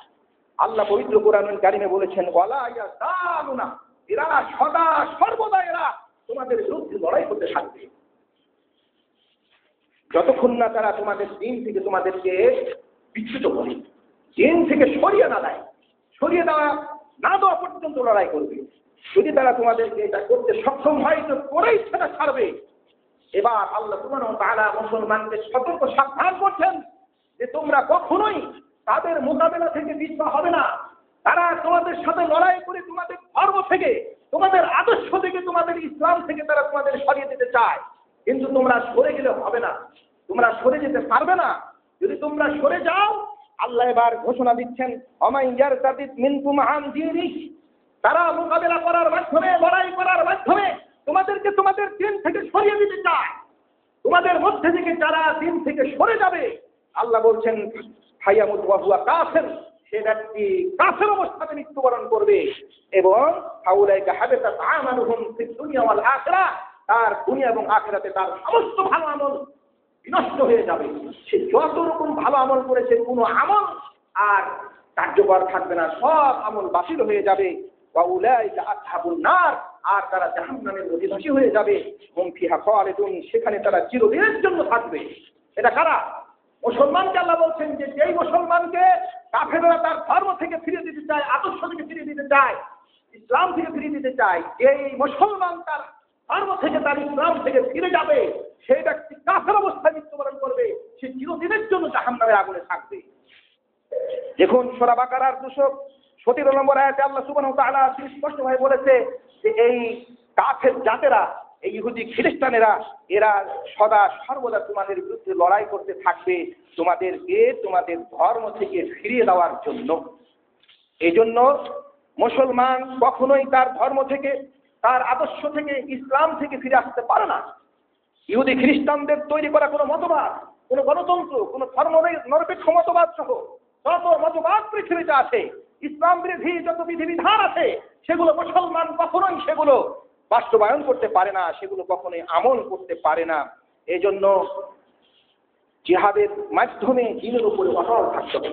আল্লাহ পবিত্র কোরআনুল কারীমে বলেছেন ওয়ালা ইয়াজালুনা, এরা সদা সর্বদা এরা তোমাদের বিরুদ্ধে লড়াই করতে থাকবে, যতক্ষণ না তারা তোমাদের দ্বীন থেকে তোমাদেরকে বিচ্যুত করে, দ্বীন থেকে সরিয়ে দেওয়া পর্যন্ত লড়াই করবে। যদি তারা তোমাদেরকে এটা করতে সক্ষম হয় তো করেই সেটা ছাড়বে। এবার আল্লাহ সুবহানাহু ওয়া তাআলা মুসলমানকে সতর্ক সাবধান করছেন যে তোমরা কখনোই তাদের মোকাবেলা থেকে পিছপা হবে না। তারা তোমাদের সাথে লড়াই করে তোমাদের ধর্ম থেকে, তোমাদের আদর্শ থেকে, তোমাদের ইসলাম থেকে তারা তোমাদের সরিয়ে দিতে চায়। কিন্তু তোমরা সরে গেলে হবে না, তোমরা সরে যেতে পারবে না। যদি তোমরা সরে যাও, আল্লাহ এবার ঘোষণা দিচ্ছেন, অমাইয়ার তাদিদ মিনকুম আন দীনিহি, তারা মোকাবেলা করার মাধ্যমে, লড়াই করার মাধ্যমে তোমাদেরকে তোমাদের দিন থেকে সরিয়ে দিতে চায়। তোমাদের মধ্যে থেকে যারা দিন থেকে সরে যাবে, আল্লাহ বলছেন ফায়ামুত ওয়া হুয়া কাফির, সে ব্যক্তি কাফের অবস্থাতে মৃত্যুবরণ করবে। এবং ফাউলাইকা হাবিতাত আমালুহুম ফিদ দুনিয়া ওয়াল আখিরাহ, তার দুনিয়া এবং আখিরাতে তার সমস্ত ভালো আমল বিনষ্ট হয়ে যাবে। সে যত রকম ভালো আমল করেছে, কোনো আমল আর কার্যকর থাকবে না, সব আমল বাতিল হয়ে যাবে। ওয়া উলাইকা আসহাবুন নার, আর তারা জাহান্নামের অধিবাসী হয়ে যাবে। হুম ফিহা খালিদুন, সেখানে তারা চিরদিনের জন্য থাকবে। এটা কারা? মুসলমানকে আল্লাহ বলছেন যে যেই মুসলমানকে কাফেররা তার ধর্ম থেকে ফিরিয়ে দিতে চায়, আদর্শ থেকে ফিরিয়ে দিতে চায়, ইসলাম থেকে ফিরিয়ে দিতে চায়, যেই মুসলমান তার ধর্ম থেকে, তার ইসলাম থেকে ফিরে যাবে, সেই ব্যক্তি কাফের অবস্থায় মৃত্যুবরণ করবে, সে চিরদিনের জন্য জাহান্নামের আগুনে থাকবে। দেখুন সূরা বাকারার 217 নম্বর আয়াতে আল্লাহ সুবহানাহু ওয়া তাআলা স্পষ্টভাবে বলেছে যে এই কাফের জাতেরা, এই ইহুদি খ্রিস্টানেরা, এরা সদা সর্বদা তোমাদের বিরুদ্ধে লড়াই করতে থাকবে, তোমাদেরকে তোমাদের ধর্ম থেকে ফিরিয়ে দেওয়ার জন্য। এই জন্য মুসলমান কখনোই তার ধর্ম থেকে, তার আদর্শ থেকে, ইসলাম থেকে ফিরে আসতে পারে না। ইহুদি খ্রিস্টানদের তৈরি করা কোনো মতবাদ, কোনো গণতন্ত্র, কোনো ধর্ম নিরপেক্ষ মতবাদ সহ যত মতবাদ পৃথিবীতে আছে, ইসলাম বিরোধী যত বিধিবিধান আছে, সেগুলো মুসলমান কখনোই সেগুলো বাস্তবায়ন করতে পারে না, সেগুলো কখনোই আমল করতে পারে না। এই জন্য জিহাদের মাধ্যমে দ্বীনের উপরে অটল থাকতে হবে।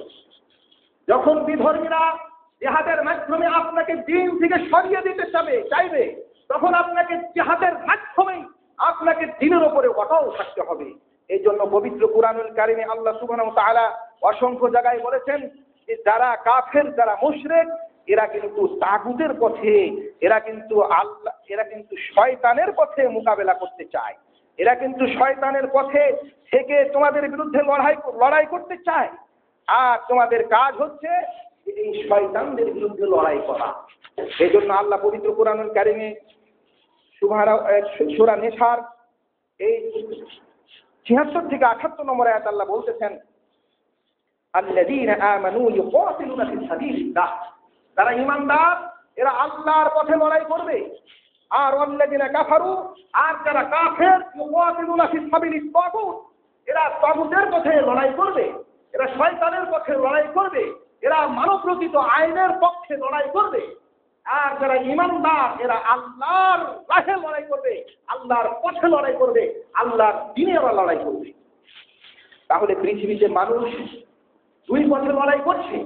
যখন বিধর্মীরা জিহাদের মাধ্যমে আপনাকে দ্বীন থেকে সরিয়ে দিতে চাইবে, তখন আপনাকে জিহাদের মাধ্যমেই আপনাকে দ্বীনের উপরে অটল থাকতে হবে। এই জন্য পবিত্র কুরআনুল কারীমে আল্লাহ সুবহানাহু ওয়া তাআলা অসংখ্য জায়গায় বলেছেন যে যারা কাফের, যারা মুশরিক, এরা কিন্তু তাগুতের পথে, এরা কিন্তু শয়তানের পথে মোকাবেলা করতে চায়, এরা কিন্তু শয়তানের পথে থেকে তোমাদের বিরুদ্ধে লড়াই করতে চায়। আর তোমাদের কাজ হচ্ছে এই শয়তানদের বিরুদ্ধে লড়াই করা। এই জন্য আল্লাহ পবিত্র কুরআনুল কারীমে সূরা নিসার এই 76 থেকে 78 নম্বর আয়াত আল্লাহ বলতেছেন, আল্লাযীনা আমানু ইউকাতিলুনা ফি সাবিলিল্লাহ, যারা ঈমানদার এরা আল্লাহর পথে লড়াই করবে। আর ওয়াল্লাযীনা কাফারু, আর যারা কাফের, ইউকাতিলুনা ফি সাবিলিত তাগুত, এরা তাগুতের পথে লড়াই করবে, এরা শয়তানের পথে লড়াই করবে, এরা মানবরচিত আইনের পক্ষে লড়াই করবে। আর যারা ঈমানদার এরা আল্লাহর রাহে লড়াই করবে, আল্লাহর পথে লড়াই করবে, আল্লাহর দ্বীনে ওরা লড়াই করবে। তাহলে পৃথিবীতে মানুষ দুই পথে লড়াই করছে।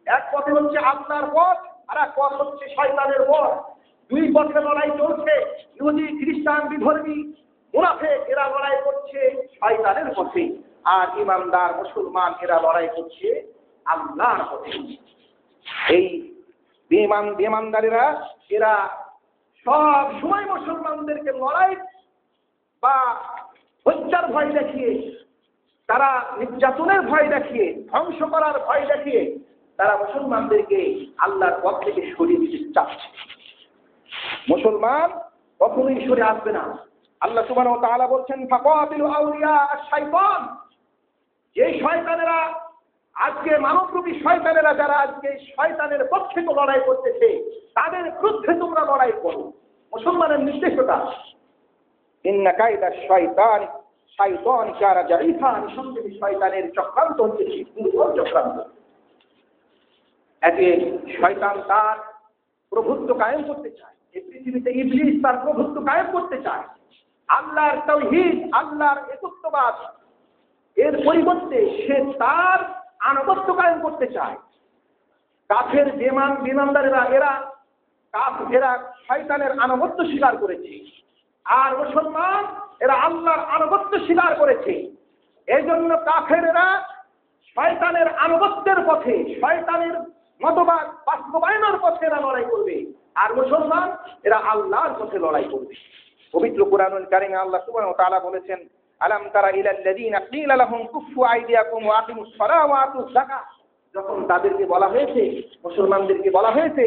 এক পথে হচ্ছে আল্লাহর পথ, আর এক পথ হচ্ছে শয়তানের পথ। দুই পথে লড়াই চলছে। ইহুদি, খ্রিস্টান, বিধর্মী, মুনাফিক এরা লড়াই করছে শয়তানের পথে, আর ঈমানদার মুসলমান এরা লড়াই করছে আল্লাহর পথে। এই বেঈমানদারেরা এরা সব সময় মুসলমানদেরকে লড়াই বা হত্যার ভয় দেখিয়ে, তারা নির্যাতনের ভয় দেখিয়ে, ধ্বংস করার ভয় দেখিয়ে তারা মুসলমানদেরকে আল্লাহর পথ থেকে সরিয়ে দিতে চাচ্ছে। মুসলমান কখনোই সরে আসবে না। আল্লাহ সুবহানাহু ওয়া তাআলা বলছেন, ফাকাতিলু আউলিয়া আশ-শাইতান, যে শয়তানেরা আজকে মানবরূপী শয়তানেরা, যারা আজকে শয়তানের পক্ষে তো লড়াই করতেছে, তাদের বিরুদ্ধে তোমরা লড়াই করো। মুসলমানের নির্দেশটা, ইন্না কাইদা শাইতান কানা জাইফা, নিঃসন্দেহে শয়তানের চক্রান্ত হচ্ছে দুর্বল চক্রান্ত। একে শয়তান তার প্রভুত্ব কায়েম করতে চায়, এই পৃথিবীতে ইবলিস তার প্রভুত্ব কায়েম করতে চায়। আল্লাহর তাওহীদ, আল্লাহর একত্ববাদ এর পরিবর্তে সে তার আনুগত্য কায়েম করতে চায়। কাফের বেঈমানদারেরা এরা শয়তানের আনুগত্য স্বীকার করেছে, আর মুসলমান এরা আল্লাহর আনুগত্য স্বীকার করেছে। এই জন্য কাফেরেরা শয়তানের আনুগত্যের পথে, শয়তানের মতবাদ বাস্তবায়নের পথে এরা লড়াই করবে, আর মুসলমান এরা আল্লাহর পথে লড়াই করবে। পবিত্র কুরআনুল কারীমে আল্লাহ সুবহানাহু ওয়া তাআলা বলেছেন, আলাম তারা ইলাল্লাযীনা ক্বিলা লাহুম কুফু আইদিয়াকুম ওয়া আকিমুস সালাহ ওয়া আতুজ যাকাত, যখন তাদেরকে বলা হয়েছে, মুসলমানদেরকে বলা হয়েছে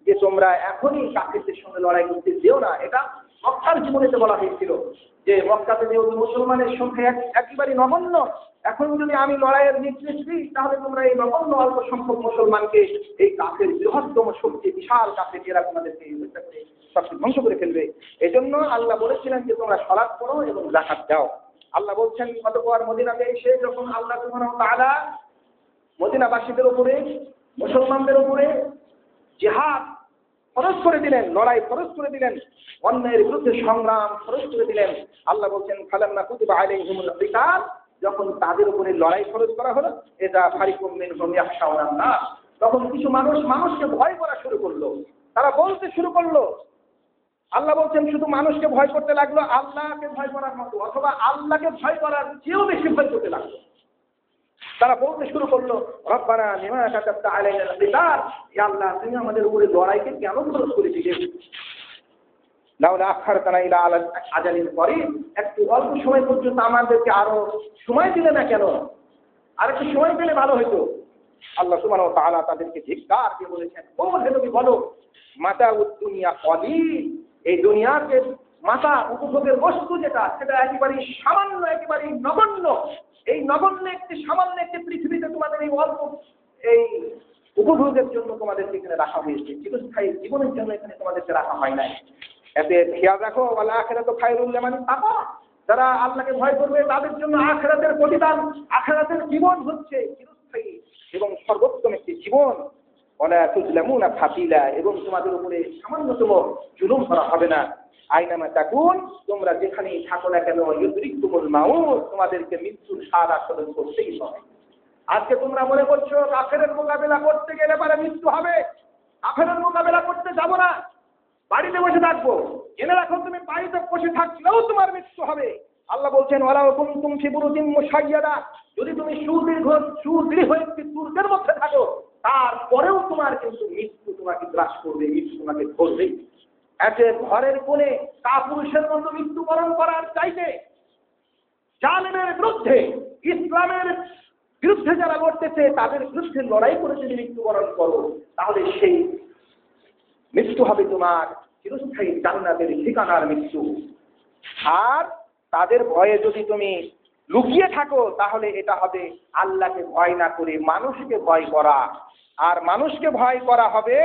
যে তোমরা এখনই কাফেরদের সঙ্গে লড়াই করতে যেও না। এটা মক্কার জীবনেতে বলা হয়েছিল যে মক্কাতে যেহেতু মুসলমানের সংখ্যা একেবারেই নগণ্য, এখন যদি আমি লড়াইয়ের নির্দেশ দিই তাহলে তোমরা এই নগণ্য অল্প সংখ্যক মুসলমানকে এই কাফের বৃহত্তম শক্তি বিশাল কাফের এরা তোমাদেরকে সবকে ধ্বংস করে ফেলবে। এজন্য আল্লাহ বলেছিলেন যে তোমরা সালাত করো এবং যাকাত দাও। আল্লাহ বলছেন অতঃপর মদিনাতে এসে যখন আল্লাহ সুবহানাহু ওয়া তাআলা মদিনাবাসীদের উপরে মুসলমানদের উপরে জিহাদ ফরজ করে দিলেন, লড়াই ফরজ করে দিলেন, অন্যায়ের বিরুদ্ধে সংগ্রাম ফরজ করে দিলেন। আল্লাহ বলছেন ফালাম্মা কুতিবা আলাইহিমুল কিতাল, যখন তাদের উপরে লড়াই ফরজ করা হলো, এটা ফারিকুম মিনহুম ইয়াখশাউনান নাস, তখন কিছু মানুষকে ভয় করা শুরু করলো। তারা বলতে শুরু করলো, আল্লাহ বলছেন শুধু মানুষকে ভয় করতে লাগলো আল্লাহকে ভয় করার মতো, অথবা আল্লাহকে ভয় করার চেয়েও বেশি ভয় করতে লাগলো। তারা বলতে শুরু করলো রব্বানা লিমা কাতাবতা আলাইনাল কিতাল, হে আল্লাহ তুমি আমাদের উপরে লড়াইকে কেন ফরজ করে দিলে? লাউলা আখারতানা ইলা আজালিন করিব, একটু অল্প সময় পর্যন্ত আমাদেরকে আরো সময় দিলে না কেন? আর একটু সময় পেলে ভালো হতো। আল্লাহ সুবহানাহু ওয়া তাআলা তাদেরকে ধিক্কার দিয়ে বলেছেন, ও হে নবী বলো মাতাউদ দুনিয়া কলিল, এই দুনিয়াকে মাতা উপভোগের বস্তু যেটা, সেটা একেবারেই সামান্য, একেবারেই নগণ্য। এই নগণ্য একটি সামান্য একটি পৃথিবীতে তোমাদের এই অল্প এই উপভোগের জন্য তোমাদেরকে এখানে রাখা হয়েছে, চিরস্থায়ী জীবনের জন্য এখানে তোমাদেরকে রাখা হয় নাই। এতে খেয়াল রাখো ওয়াল আখিরাতু খায়রুল লিমান ইত্তাকা, যারা আল্লাহকে ভয় করবে তাদের জন্য আখিরাতের প্রতিদান, আখিরাতের জীবন হচ্ছে চিরস্থায়ী এবং সর্বোত্তম একটি জীবন। ওয়ালা তুজলামুনা ফাতিলা, এবং তোমাদের উপরে সামান্যতম জুলুম করা হবে না। আইনামা তাকুন, তোমরা যেখানেই থাকো না কেন ইউদরিকুমুল মাউত, তোমাদেরকে মৃত্যুর স্বাদ আস্বাদন করতেই হবে। আজকে তোমরা মনে করছো কাফেরের মোকাবেলা করতে গেলে পরে মৃত্যু হবে, কাফেরের মোকাবেলা করতে যাব না, বাড়িতে বসে থাকবো। জেনে রাখো তুমি বাড়িতে বসে থাকলেও তোমার মৃত্যু হবে। আল্লাহ বলছেন ওয়ালা কুনতুম ফি বুরুজিন মুশাইয়াদা, যদি তুমি সুদৃঢ় একটি দুর্গের মধ্যে থাকো তারপরেও তোমার কিন্তু মৃত্যু তোমাকে গ্রাস করবে, মৃত্যু তোমাকে ধরবে। এতে ঘরের কোণে কাপুরুষের মতো মৃত্যুবরণ করার চাইতে জালেমের বিরুদ্ধে, ইসলামের বিরুদ্ধে যারা লড়তেছে তাদের বিরুদ্ধে লড়াই করে যদি মৃত্যুবরণ করো, তাহলে সেই মৃত্যু হবে তোমার চিরস্থায়ী জান্নাতের ঠিকানার মৃত্যু। আর তাদের ভয়ে যদি তুমি লুকিয়ে থাকো তাহলে এটা হবে আল্লাহকে ভয় না করে মানুষকে ভয় করা, আর মানুষকে ভয় করা হবে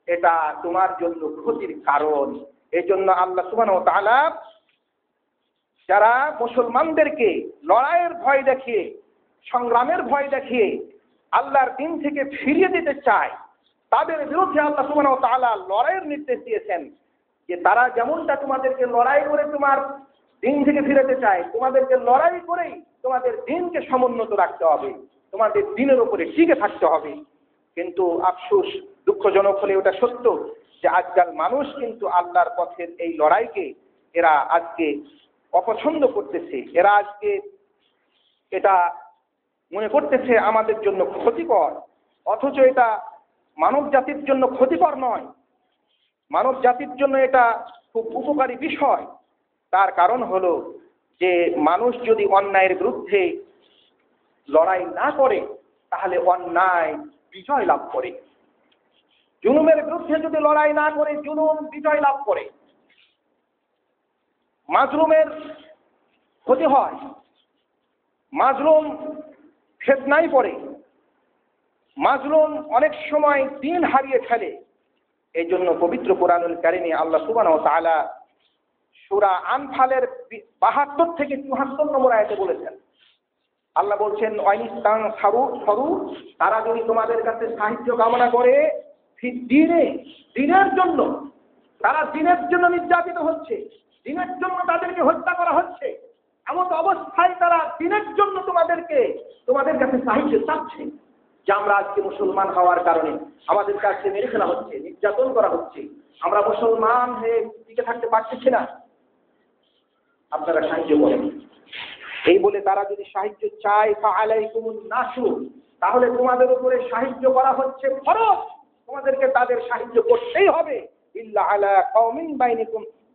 এটা তোমার জন্য ক্ষতির কারণ। এই জন্য আল্লাহ সুবহানাহু ওয়া তাআলা যারা মুসলমানদেরকে লড়াইয়ের ভয় দেখিয়ে, সংগ্রামের ভয় দেখিয়ে আল্লাহর দিন থেকে ফিরিয়ে দিতে চায়, তাদের বিরুদ্ধে আল্লাহ সুবহানাহু ওয়া তাআলা লড়াইয়ের নির্দেশ দিয়েছেন যে তারা যেমনটা তোমাদেরকে লড়াই করে তোমার দিন থেকে ফিরাতে চায়, তোমাদেরকে লড়াই করেই তোমাদের দিনকে সমুন্নত রাখতে হবে, তোমাদের দিনের উপরে টিকে থাকতে হবে। কিন্তু আফসোস, দুঃখজনক হলে ওটা সত্য যে আজকাল মানুষ কিন্তু আল্লাহর পথের এই লড়াইকে এরা আজকে অপছন্দ করতেছে। এরা আজকে এটা মনে করতেছে আমাদের জন্য ক্ষতিকর, অথচ এটা মানব জাতির জন্য ক্ষতিকর নয়, মানব জাতির জন্য এটা খুব উপকারী বিষয়। তার কারণ হলো যে মানুষ যদি অন্যায়ের বিরুদ্ধে লড়াই না করে তাহলে অন্যায় বিজয় লাভ করে, জুলুমের বিরুদ্ধে যদি লড়াই না করে জুলুম বিজয় লাভ করে, মাজলুমের ক্ষতি হয়, মাজলুম ফিতনায় পড়ে, মাজলুম অনেক সময় দিন হারিয়ে ফেলে। এই জন্য পবিত্র কোরআনুল কারীমে আল্লাহ সুবহানাহু ওয়া তাআলা সূরা আনফালের ৭২ থেকে ৭৪ নম্বর আয়াতে বলেছেন, আল্লাহ বলছেন ওয়াইনিস্তান সারু, তারা যদি তোমাদের কাছে সাহায্য কামনা করে দিনের জন্য, তারা দিনের জন্য নির্যাতিত হচ্ছে, দিনের জন্য তাদেরকে হত্যা করা হচ্ছে, এমন অবস্থায় তারা দিনের জন্য তোমাদের কাছে সাহায্য চাচ্ছে যে আমরা আজকে মুসলমান হওয়ার কারণে আমাদের কাছে মেরে ফেলা হচ্ছে, নির্যাতন করা হচ্ছে, আমরা মুসলমান হয়ে টিকে থাকতে পারতেছি না, আপনারা সাহায্য করেন। এই বলে তারা যদি সাহায্য চায় ফাআলাইকুমুন নাসুর, তাহলে তোমাদের উপরে সাহায্য করা হচ্ছে ফরজ, তোমাদেরকে তাদের সাহায্য করতেই হবে। ইল্লা আলা কওমিন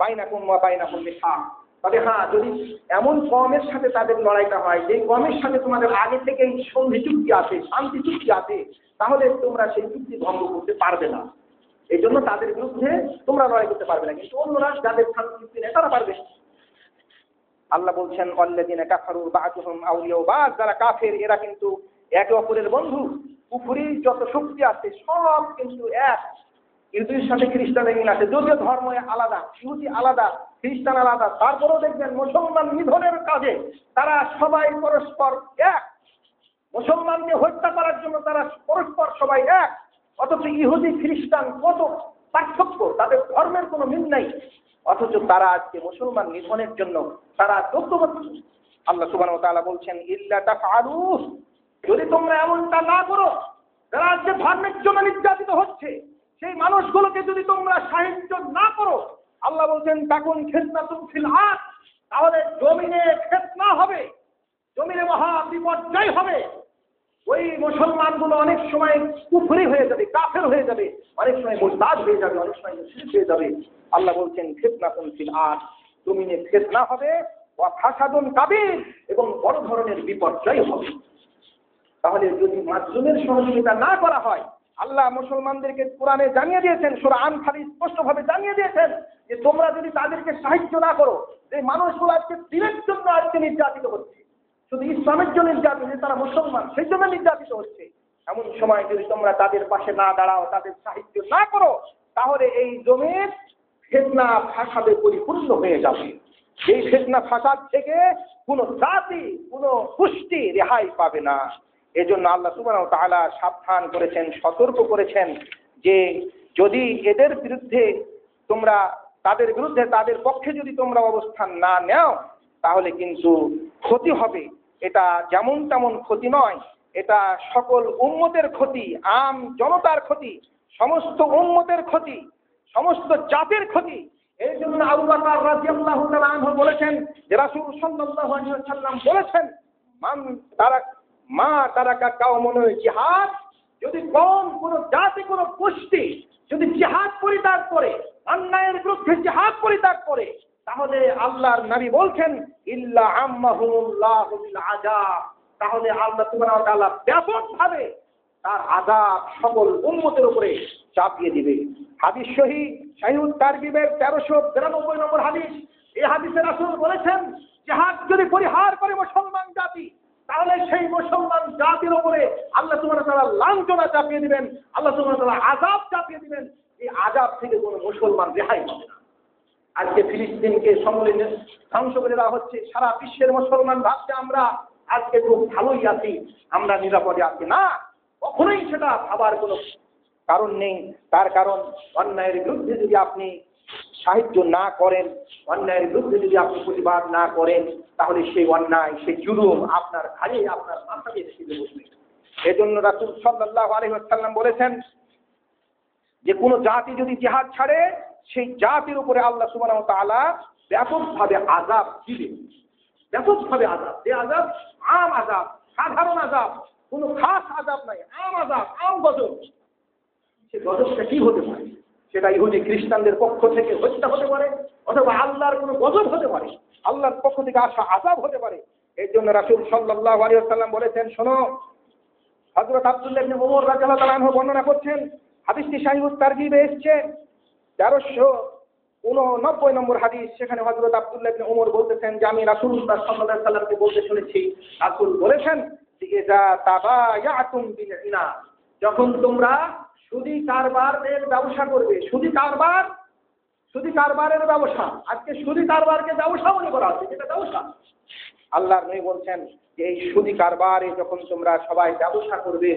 বাইনাকুম ওয়া বাইনাহুম মিসাক, তবে হ্যাঁ যদি এমন কওমের সাথে তাদের লড়াইটা হয় যে কওমের সাথে তোমাদের আগে থেকেই সন্ধি চুক্তি আছে, শান্তি চুক্তি আছে, তাহলে তোমরা সেই চুক্তি ভঙ্গ করতে পারবে না। এই জন্য তাদের বিরুদ্ধে তোমরা লড়াই করতে পারবে না, কিন্তু অন্যরা যাদের শান্তি নেই তারা পারবে। আল্লাহ বলছেন আল্লাযীনা কাফারু বা'দুহুম আউলিয়াউ বা'দ, যারা কাফের এরা কিন্তু একে অপরের বন্ধু। কুফরি যত শক্তি আছে সব কিন্তু এক। ইহুদির সাথে খ্রিস্টানের মিল আছে, যদিও ধর্ম আলাদা, ইহুদি আলাদা, খ্রিস্টান আলাদা, তারপরেও দেখবেন মুসলমান নিধনের কাজে তারা সবাই পরস্পর এক। মুসলমানকে হত্যা করার জন্য তারা পরস্পর সবাই এক। অথচ ইহুদি খ্রিস্টান কত পার্থক্য, তাদের ধর্মের কোনো মিল নাই, অথচ তারা আজকে মুসলমান নিধনের জন্য তারা ঐক্যবদ্ধ। আল্লাহ সুবহানাহু ওয়া তাআলা বলছেন ইল্লা তাফআলু, যদি তোমরা এমনটা না করো, যারা আজকে ধর্মের জন্য নির্যাতিত হচ্ছে সেই মানুষগুলোকে যদি তোমরা সাহায্য না করো, আল্লাহ বলছেন তাকুন ফিতনাতুন ফিল আরদ, তাহলে জমিনে ফিতনা হবে, জমিনে মহা বিপর্যয় হবে। ওই মুসলমানগুলো অনেক সময় কুফরি হয়ে যাবে, কাফের হয়ে যাবে, অনেক সময় মুরতাদ হয়ে যাবে, অনেক সময় মুশরিক হয়ে যাবে। আল্লাহ বলছেন ফিতনাতুন ফিল আরদ, জমিনে ফিতনা হবে, ওয়া ফাসাদুন কাবীর, এবং বড় ধরনের বিপর্যয় হবে। তাহলে যদি মাজলুমের সহযোগিতা না করা হয়, আল্লাহ মুসলমানদেরকে কোরআনে জানিয়ে দিয়েছেন, সূরা আনফালে স্পষ্টভাবে জানিয়ে দিয়েছেন যে তোমরা যদি তাদেরকে সাহায্য না করো, এই মানুষগুলো আজকে দিনের জন্য আজকে নির্যাতিত হচ্ছে, শুধু ইসলামের জন্য নির্যাতিত, তারা মুসলমান সেই জন্য নির্যাতিত হচ্ছে। এমন সময় যদি তোমরা তাদের পাশে না দাঁড়াও, তাদের সাহায্য না করো, তাহলে এই জমির ফিতনা ফাসাদে পরিপূর্ণ হয়ে যাবে। এই ফিতনা ফাসাদ থেকে কোনো জাতি, কোনো গোষ্ঠী রেহাই পাবে না। এজন্য আল্লাহ সুবহানাহু ওয়া তাআলা সাবধান করেছেন, সতর্ক করেছেন যে যদি এদের বিরুদ্ধে তোমরা তাদের বিরুদ্ধে তাদের পক্ষে যদি তোমরা অবস্থান না নাও, তাহলে কিন্তু ক্ষতি হবে। এটা যেমন তেমন ক্ষতি নয়, এটা সকল উম্মতের ক্ষতি, আম জনতার ক্ষতি, সমস্ত উম্মতের ক্ষতি, সমস্ত জাতির ক্ষতি। এই জন্য আবু বকর রাদিয়াল্লাহু তাআলা আনহু বলেছেন যে রাসূল সাল্লাল্লাহু আলাইহি ওয়াসাল্লাম বলেছেন মা তারাকা কাওমুন জিহাদ, যদি কওম, কোন জাতি, কোন গোষ্ঠী যদি জিহাদ পরিত্যাগ করে, অন্যায়ের বিরুদ্ধে জিহাদ পরিত্যাগ করে, তাহলে আল্লাহর নবী বলছেন ইল্লা আম্মাহুমুল্লাহু বিল আযাব, তাহলে আল্লাহ সুবহানাহু ওয়া তাআলা ব্যাপকভাবে তার আযাব সকল উম্মতের উপরে চাপিয়ে দিবে। হাদিস সহিহ তারগিবের 1392 নম্বর হাদিস। এই হাদিসে রাসূল বলেছেন জিহাদ যদি পরিহার করে মুসলমান জাতি, তাহলে সেই মুসলমান জাতির উপরে আল্লাহ সুবহানাহু ওয়া তাআলা লাঞ্ছনা চাপিয়ে দিবেন, আল্লাহ সুবহানাহু ওয়া তাআলা আযাব চাপিয়ে দিবেন। এই আযাব থেকে কোনো মুসলমান রেহাই পাবে না। আজকে ফিলিস্তিনকে সমূলে ধ্বংস করে দেওয়া হচ্ছে, সারা বিশ্বের মুসলমান ভাবছে আমরা আজকে খুব ভালোই আছি, আমরা নিরাপদে আছি। না, কখনোই সেটা ভাবার কোনো কারণ নেই। তার কারণ অন্যায়ের বিরুদ্ধে যদি আপনি সাহায্য না করেন, অন্যায়ের বিরুদ্ধে যদি আপনি প্রতিবাদ না করেন, তাহলে সেই অন্যায়, সেই জুলুম আপনার ঘাড়ে, আপনার মাথায় এসে বসবে। এজন্য রাসূল সাল্লাল্লাহু আলাইহি ওয়াসাল্লাম বলেছেন যে কোনো জাতি যদি জিহাদ ছাড়ে, সেই জাতির উপরে আল্লাহ সুবহানাহু ওয়া তাআলা ব্যাপকভাবে আযাব দিবেন, ব্যাপকভাবে আযাব। যে আযাব আম আযাব, সাধারণ আযাব, কোনো খাস আযাব নাই, আম আযাব, আম গজব। সে গজবটা কি হতে পারে? সেটা ইহুদি খ্রিস্টানদের পক্ষ থেকে হত্যা হতে পারে, অথবা আল্লাহর কোনো গজব হতে পারে, আল্লাহর পক্ষ থেকে আসা আযাব হতে পারে। এর জন্য রাসূল সাল্লাল্লাহু আলাইহি ওয়াসাল্লাম বলেছেন, শোনো, হযরত আব্দুল্লাহ ইবনে উমর রাদিয়াল্লাহু তাআলা আনহু বর্ণনা করছেন, হাদিসটি সহিহ তারগিবে এসেছে 1389 নম্বর হাদিস। সেখানে হযরত আব্দুল্লাহ ইবনে উমর বলতেছেন যে আমি রাসূলুল্লাহ সাল্লাল্লাহু আলাইহি ওয়াসাল্লামকে বলতে শুনেছি, রাসূল বলেছেন যে ইযা তাবায়াতুম বিল ইনা, যখন তোমরা সুদি কারবারের ব্যবসা করবে, সুদি কারবারের ব্যবসা, আজকে সুদি কারবারকে ব্যবসা মনে করা হচ্ছে, এটা ব্যবসা। আল্লাহর নবী বলছেন যে এই সুদি কারবারে যখন তোমরা সবাই ব্যবসা করবে,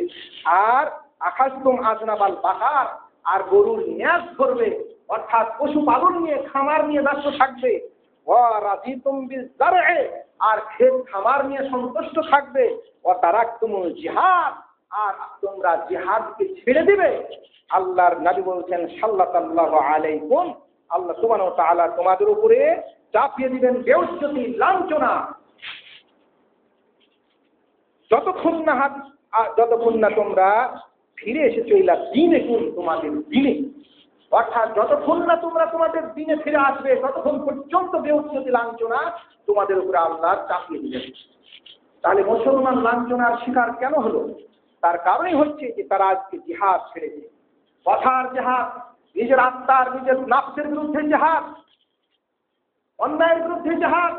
আর আখাজতুম আজনাবাল বাকার, আর গরুর নিয়াজ করবে, অর্থাৎ পশুপালন নিয়ে, খামার নিয়ে ব্যস্ত থাকবে, ওয়া রাজিতুম বিজারএ, আর ক্ষেত খামার নিয়ে সন্তুষ্ট থাকবে, ওয়া তারাকতুমুল জিহাদ, আর তোমরা জিহাদকে ছেড়ে দিবে, আল্লাহর নবী বলছেন সাল্লাল্লাহু আলাইকুম, আল্লাহ সুবহানাহু ওয়া তাআলা তোমাদের উপরে চাপিয়ে দিবেন বেউজ্জতি, লাঞ্ছনা। যতক্ষণ না তোমরা ফিরে এসেছো ইলা দীনিকুম, তোমাদের দিনে, অর্থাৎ যতক্ষণ না তোমরা তোমাদের দিনে ফিরে আসবে, ততক্ষণ পর্যন্ত বেউজ্জতি, লাঞ্ছনা তোমাদের উপরে আল্লাহ চাপিয়ে দিবেন। তাহলে মুসলমান লাঞ্ছনার শিকার কেন হলো? তার কারণই হচ্ছে যে তারা আজকে জিহাদ ছেড়েছে, কথার জিহাদ, নিজের আত্মার নিজের নাফসের বিরুদ্ধে জিহাদ, অন্যায়ের বিরুদ্ধে জিহাদ,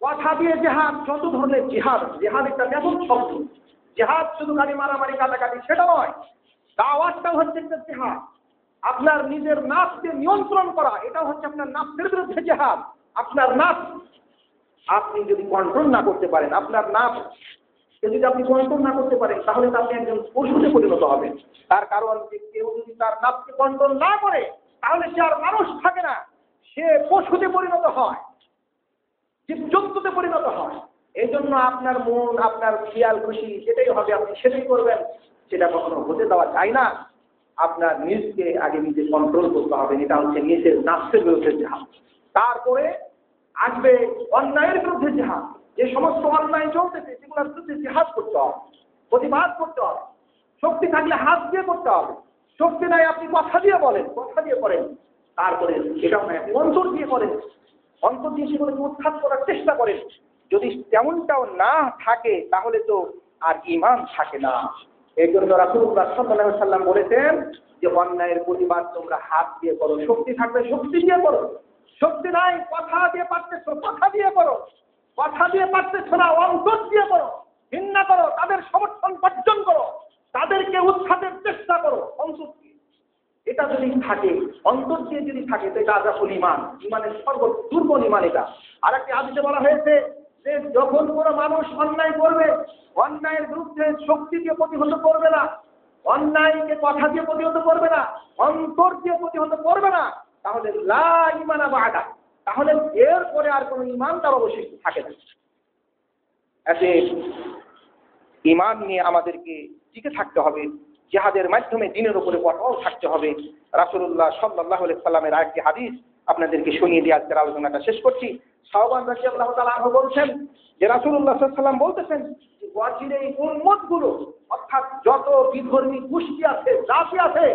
কথা দিয়ে জিহাদ, যত ধরনের জিহাদ। জিহাদ একটা ব্যাপক শব্দ। জিহাদ শুধু গাড়ি মারামারি কাটাকাটি সেটা নয়, দাওয়াতটাও হচ্ছে একটা জিহাদ। আপনার নিজের নাফসকে নিয়ন্ত্রণ করা, এটাও হচ্ছে আপনার নাফসের বিরুদ্ধে জিহাদ। আপনার নাফস আপনি যদি কন্ট্রোল না করতে পারেন, আপনার নাফসকে যদি আপনি কন্ট্রোল না করতে পারেন, তাহলে তো আপনি একজন পশুতে পরিণত হবেন। তার কারণ যে কেউ যদি তার নাফসকে কন্ট্রোল না করে, তাহলে সে আর মানুষ থাকে না, সে পশুতে পরিণত হয়, জীবজন্তুতে পরিণত হয়। এই জন্য আপনার মন, আপনার খেয়াল খুশি যেটাই হবে আপনি সেটাই করবেন, সেটা কখনো হতে দেওয়া যায় না। আপনার নিজকে আগে নিজে কন্ট্রোল করতে হবে, এটা হচ্ছে নিজের নাফসের বিরুদ্ধে জিহাদ। তারপরে আসবে অন্যায়ের বিরুদ্ধে জিহাদ। যে সমস্ত অন্যায় চলতেছে সেগুলোর বিরুদ্ধে জিহাদ করতে হবে, প্রতিবাদ করতে হবে। শক্তি থাকলে হাত দিয়ে করতে হবে, শক্তি নাই আপনি কথা দিয়ে বলেন, কথা দিয়ে করেন। তারপরে এটাও নয় আপনি অন্তর দিয়ে করেন, অন্তর দিয়ে সেগুলোকে উৎখাত করার চেষ্টা করেন। যদি তেমনটাও না থাকে তাহলে তো আর ঈমান থাকে না। এই জন্য রাসূলুল্লাহ সাল্লাল্লাহু আলাইহি ওয়াসাল্লাম বলেছেন যে অন্যায়ের প্রতিবাদ তোমরা হাত দিয়ে করো, শক্তি থাকলে শক্তি দিয়ে করো, শক্তি নাই কথা দিয়ে পারতেছো কথা দিয়ে করো, কথা দিয়ে পারতেছো না অন্তর দিয়ে করো, ঘৃণা করো, তাদের সমর্থন বর্জন করো, তাদেরকে উৎখাতের চেষ্টা করো অন্তর দিয়ে। এটা যদি থাকে, অন্তর দিয়ে যদি থাকে, তো এটা আযাফুল ঈমান, ঈমানের সর্বদুর্বল ঈমান এটা। আর একটি হাদিসে বলা হয়েছে যে যখন কোনো মানুষ অন্যায় করবে, অন্যায়ের বিরুদ্ধে শক্তি দিয়ে প্রতিহত করবে না, অন্যায়কে কথা দিয়ে প্রতিহত করবে না, অন্তর দিয়ে প্রতিহত করবে না, তাহলে লা ঈমানা বা'দা, তাহলে এর পরে আর কোনো ঈমান তার অবশিষ্ট থাকে না। এতে ঈমান নিয়ে আমাদেরকে টিকে থাকতে হবে, জিহাদের মাধ্যমে দ্বীনের উপরে অটল থাকতে হবে। রাসূলুল্লাহ সাল্লাল্লাহু আলাইহি সাল্লামের আরেকটি হাদিস আপনাদেরকে শুনিয়ে দিয়ে আজকের আলোচনাটা শেষ করছি। সাহাবা রাদিয়াল্লাহু তাআলা আনহু বলছেন যে রাসূলুল্লাহ সাল্লাল্লাহু আলাইহি সাল্লাম বলতেছেন যে ওয়াজির এই উম্মতগুলো, অর্থাৎ যত বিধর্মী গোষ্ঠী আছে, জাতি আছে,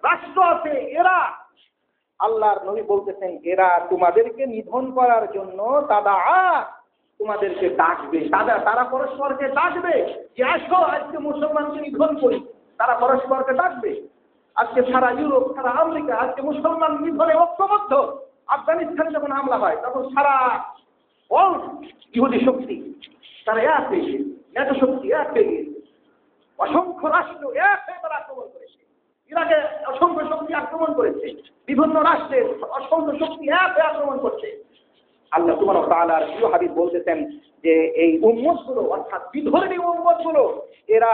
রাষ্ট্র আছে, এরা, আল্লাহর নবী বলতেছেন, এরা তোমাদেরকে নিধন করার জন্য তোমাদেরকে ডাকবে। তারা পরস্পরকে ডাকবে যে আসো আজকে মুসলমানকে নিধন করি। তারা পরস্পরকে ডাকবে। আজকে সারা ইউরোপ, সারা আমেরিকা আজকে মুসলমান নিধনে ঐক্যবদ্ধ। আফগানিস্তানে যখন হামলা হয় তখন সারা ইহুদি শক্তি তারা এক হয়ে গিয়েছে, এত শক্তি এক হয়ে গিয়েছে, অসংখ্য রাষ্ট্র এক হয়ে তারা আক্রমণ করেছে। ইরাকে অসংখ্য শক্তি আক্রমণ করেছে, বিভিন্ন রাষ্ট্রের অসংখ্য শক্তি এক হয়ে আক্রমণ করছে। আল্লাহ সুবহানাহু ওয়া তাআলার প্রিয় হাবিব বলতেছেন যে এই উম্মতগুলো, অর্থাৎ বিধর্মী উম্মতগুলো, এরা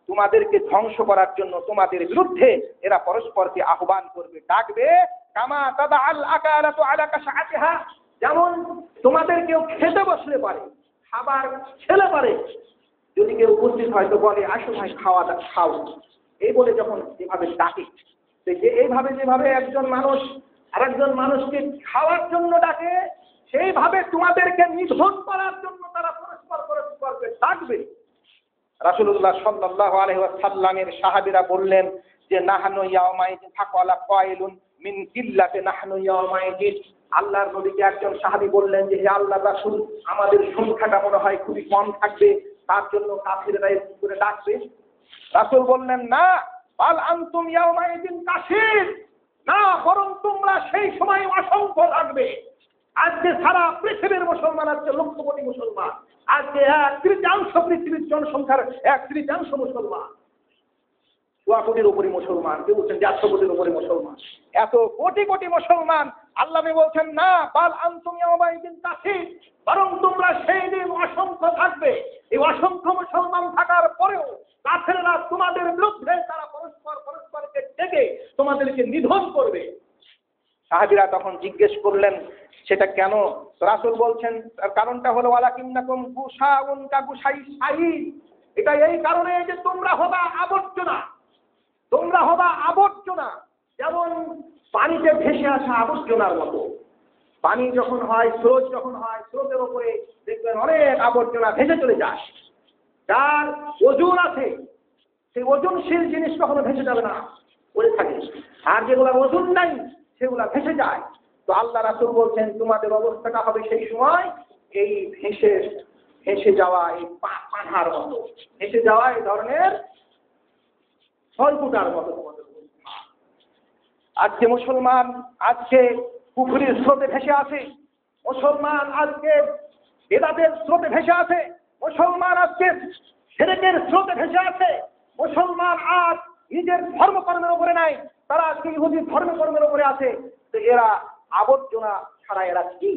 তোমাদেরকে ধ্বংস করার জন্য তোমাদের বিরুদ্ধে এরা পরস্পরকে আহ্বান করবে, ডাকবে। কামা তাদাআল আকালাতু আলা কাশআতিহা, যেমন তোমাদের কেউ খেতে বসলে পারে, খাবার খেলে পারে, যদি কেউ উপস্থিত হয় তো বলে আসো ভাই খাও, এই বলে যখন এভাবে ডাকে, এইভাবে যেভাবে একজন মানুষ আরেকজন মানুষকে খাওয়ার জন্য ডাকে, সেইভাবে তোমাদেরকে নিধন করার জন্য তারা পরস্পরকে ডাকবে। রাসূলুল্লাহ সাল্লাল্লাহু আলাইহি ওয়াসাল্লামের সাহাবীরা বললেন যে নাহনু ইয়াউমাইদিন ফাকালা কায়লুন মিন কিল্লাতি নাহনু ইয়াউমাইদিন। আল্লাহর নবীকে একজন সাহাবী বললেন যে হে আল্লাহর রাসূল, আমাদের সংখ্যাটা মনে হয় খুবই কম থাকবে, তার জন্য কাফিররা এরকম করে ডাকবে। রাসূল বললেন না, বাল আনতুম ইয়াউমাইদিন কাসীর, না বরং তোমরা সেই সময় অসংখ্য থাকবে। আজকে সারা পৃথিবীর মুসলমান, আজকে লক্ষ কোটি মুসলমান, আজকে 1/3 পৃথিবীর জনসংখ্যার 1/3 মুসলমান, 100 কোটির উপরে মুসলমান, কেউ বলছেন 100 কোটির উপরে মুসলমান, এত কোটি কোটি মুসলমান। আল্লাহ বলছেন না, বাল আনতুম ইয়াউমাইদিন কাসীর, বরং তোমরা সেই দিন অসংখ্য থাকবে। এই অসংখ্য মুসলমান থাকার পরেও কাফেররা তোমাদের বিরুদ্ধে তারা পরস্পরকে ডেকে তোমাদেরকে নিধন করবে। সাহাবীরা তখন জিজ্ঞেস করলেন সেটা কেন? রাসূল বলছেন তার কারণটা হলো ওয়ালাকিন্নাকুম গুশাউন কাগুশাই সাইল, এটা এই কারণে যে তোমরা হবা আবর্জনা, যেমন পানিতে ভেসে আসা আবর্জনার মতো। পানি যখন হয়, স্রোত যখন হয়, স্রোতের উপরে দেখবেন অনেক আবর্জনা ভেসে চলে যায়। যার ওজন আছে সেই ওজনশীল জিনিস কখনো ভেসে যাবে না, পড়ে থাকে। আর যেগুলা ওজন নাই সেগুলা ভেসে যায়। তো আল্লাহ রাসূল বলছেন তোমাদের অবস্থাটা হবে সেই সময় এই ভেসে যাওয়া এই পানার মতো, ভেসে যাওয়া এই ধরনের সলকুটার মতো তোমাদের অবস্থা। আজকে মুসলমান আজকে পুকুরের স্রোতে ভেসে আছে, মুসলমান আজকে বেদাতের স্রোতে ভেসে আছে, মুসলমান আজকে শিরকের স্রোতে ভেসে আছে, মুসলমান আজ নিজের ধর্মকর্মের উপরে নাই, তারা আজকে ইহুদি ধর্মকর্মের উপরে আছে। তো এরা আবর্জনা ছাড়া এরা কি?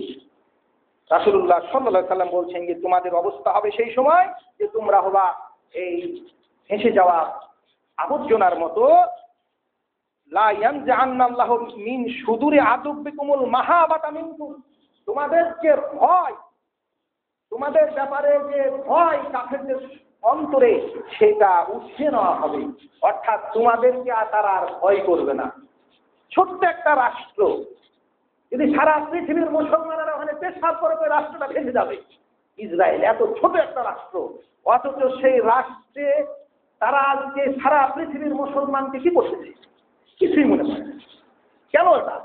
রাসূলুল্লাহ সাল্লাল্লাহু আলাইহি সাল্লাম বলছেন যে তোমাদের অবস্থা হবে সেই সময় যে তোমরা হবা এই ভেসে যাওয়া আবর্জনার মতো। লা ইয়ানজাআন্নাল্লাহু মিন সুদুরি আদুব্বিকুমুল মাহাবাতা মিনকুম, তোমাদের যে ভয়, তোমাদের ব্যাপারে যে ভয় কাফেরদের অন্তরে, সেটা উঠিয়ে নেওয়া হবে। অর্থাৎ তোমাদেরকে তারা আর ভয় করবে না। ছোট্ট একটা রাষ্ট্র যদি সারা পৃথিবীর মুসলমানেরা ওখানে পেশাব করে, তো রাষ্ট্রটা ভেঙে যাবে। ইসরায়েল এত ছোট একটা রাষ্ট্র, অথচ সেই রাষ্ট্রে তারা আজকে সারা পৃথিবীর মুসলমানকে কি করতেছে? কিছুই মনে করে না। কেন? এটা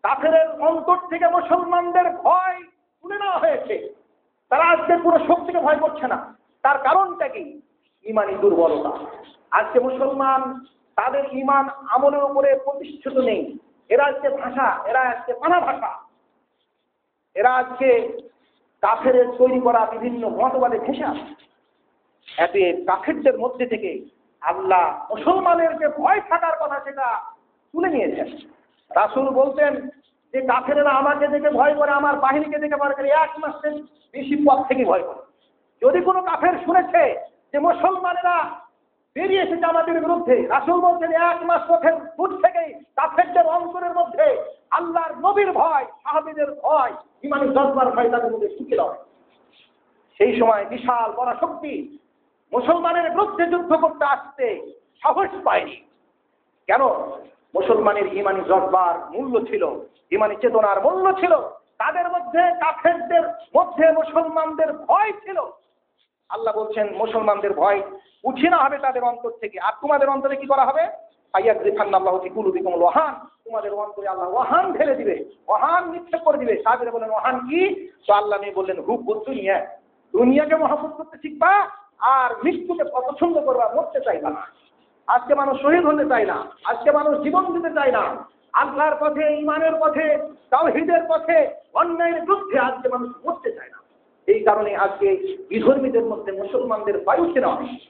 কাফেরের অন্তর থেকে মুসলমানদের ভয় তুলে নেওয়া হয়েছে। তারা আজকে পুরো শক্তিকে ভয় করছে না। তার কারণটা কি? ইমানি দুর্বলতা। আজকে মুসলমান তাদের ইমান আমলের উপরে প্রতিষ্ঠিত নেই। এরা আজকে ভাষা, এরা আজকে পানা ভাষা, এরা আজকে কাফেরের তৈরি করা বিভিন্ন মতবাদে ভেসে আছে। এতে কাফেরদের মধ্যে থেকে আল্লাহ মুসলমানের যে ভয় থাকার কথা সেটা তুলে নিয়েছেন। রাসূল বলতেন যে কাফেরেরা আমাকে দেখে ভয় করে, আমার বাহিনীকে দেখে ভয় করে, 1 মাসের বেশি পথ থেকে ভয় করে। যদি কোনো কাফের শুনেছে যে মুসলমানেরা বেরিয়ে এসেছে আমাদের বিরুদ্ধে, রাসূল বলছেন 1 মাস পথের দূর থেকেই কাফেরদের অন্তরের মধ্যে আল্লাহর নবীর ভয়, সাহাবীদের ভয়, ইমানি জজ্বার ভয় তাদের মধ্যে ঢুকে দেয়। সেই সময় বিশাল বড় শক্তি মুসলমানের বিরুদ্ধে যুদ্ধ করতে আসতে সাহস পায়নি। কেন? মুসলমানের ইমানি জজ্বার মূল্য ছিল, ইমানি চেতনার মূল্য ছিল। তাদের মধ্যে, কাফেরদের মধ্যে মুসলমানদের ভয় ছিল। আল্লাহ বলছেন মুসলমানদের ভয় উঠিয়ে না হবে তাদের অন্তর থেকে। আর তোমাদের অন্তরে কি করা হবে? ফায়াযরিফান্নাল্লাহু ফি কুলুবিকুমুল ওয়াহান, তোমাদের অন্তরে আল্লাহ ওয়াহান ঢেলে দিবে, ওয়াহান নিক্ষেপ করে দিবে। সাহাবীরা বলেন ওয়াহান কি? তো আল্লাহ নিয়ে বললেন হুব্বুদ দুনিয়া, দুনিয়াকে মহব্বত করতে শিখবা, আর মৃত্যুকে অপছন্দ করবা, মরতে চাইবা না। আজকে মানুষ শহীদ হতে চায় না, আজকে মানুষ জীবন দিতে চায় না। আল্লাহর পথে, ইমানের পথে, তাওহীদের পথে, অন্যায়ের বিরুদ্ধে আজকে মানুষ মরতে চায় না। এই কারণে আজকে বিধর্মীদের মধ্যে মুসলমানদের বায়ু ছিল।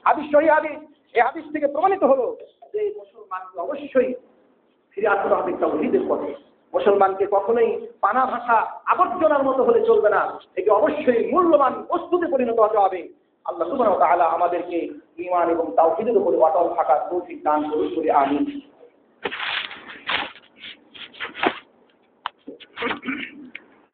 হাদিস সহিহ হাদিস, এই হাদিস থেকে প্রমাণিত হলো যে মুসলমানকে অবশ্যই ফিরে আসতে হবে তাওহীদের পথে। মুসলমানকে কখনোই পানা ভাষা আবর্জনার মতো হলে চলবে না, একে অবশ্যই মূল্যবান বস্তুতে পরিণত হতে হবে। আল্লাহ সুবহানাহু ওয়া তাআলা আমাদেরকে ঈমান এবং তাওহীদের উপরে অটল থাকার তৌফিক দান করুন। আমিন।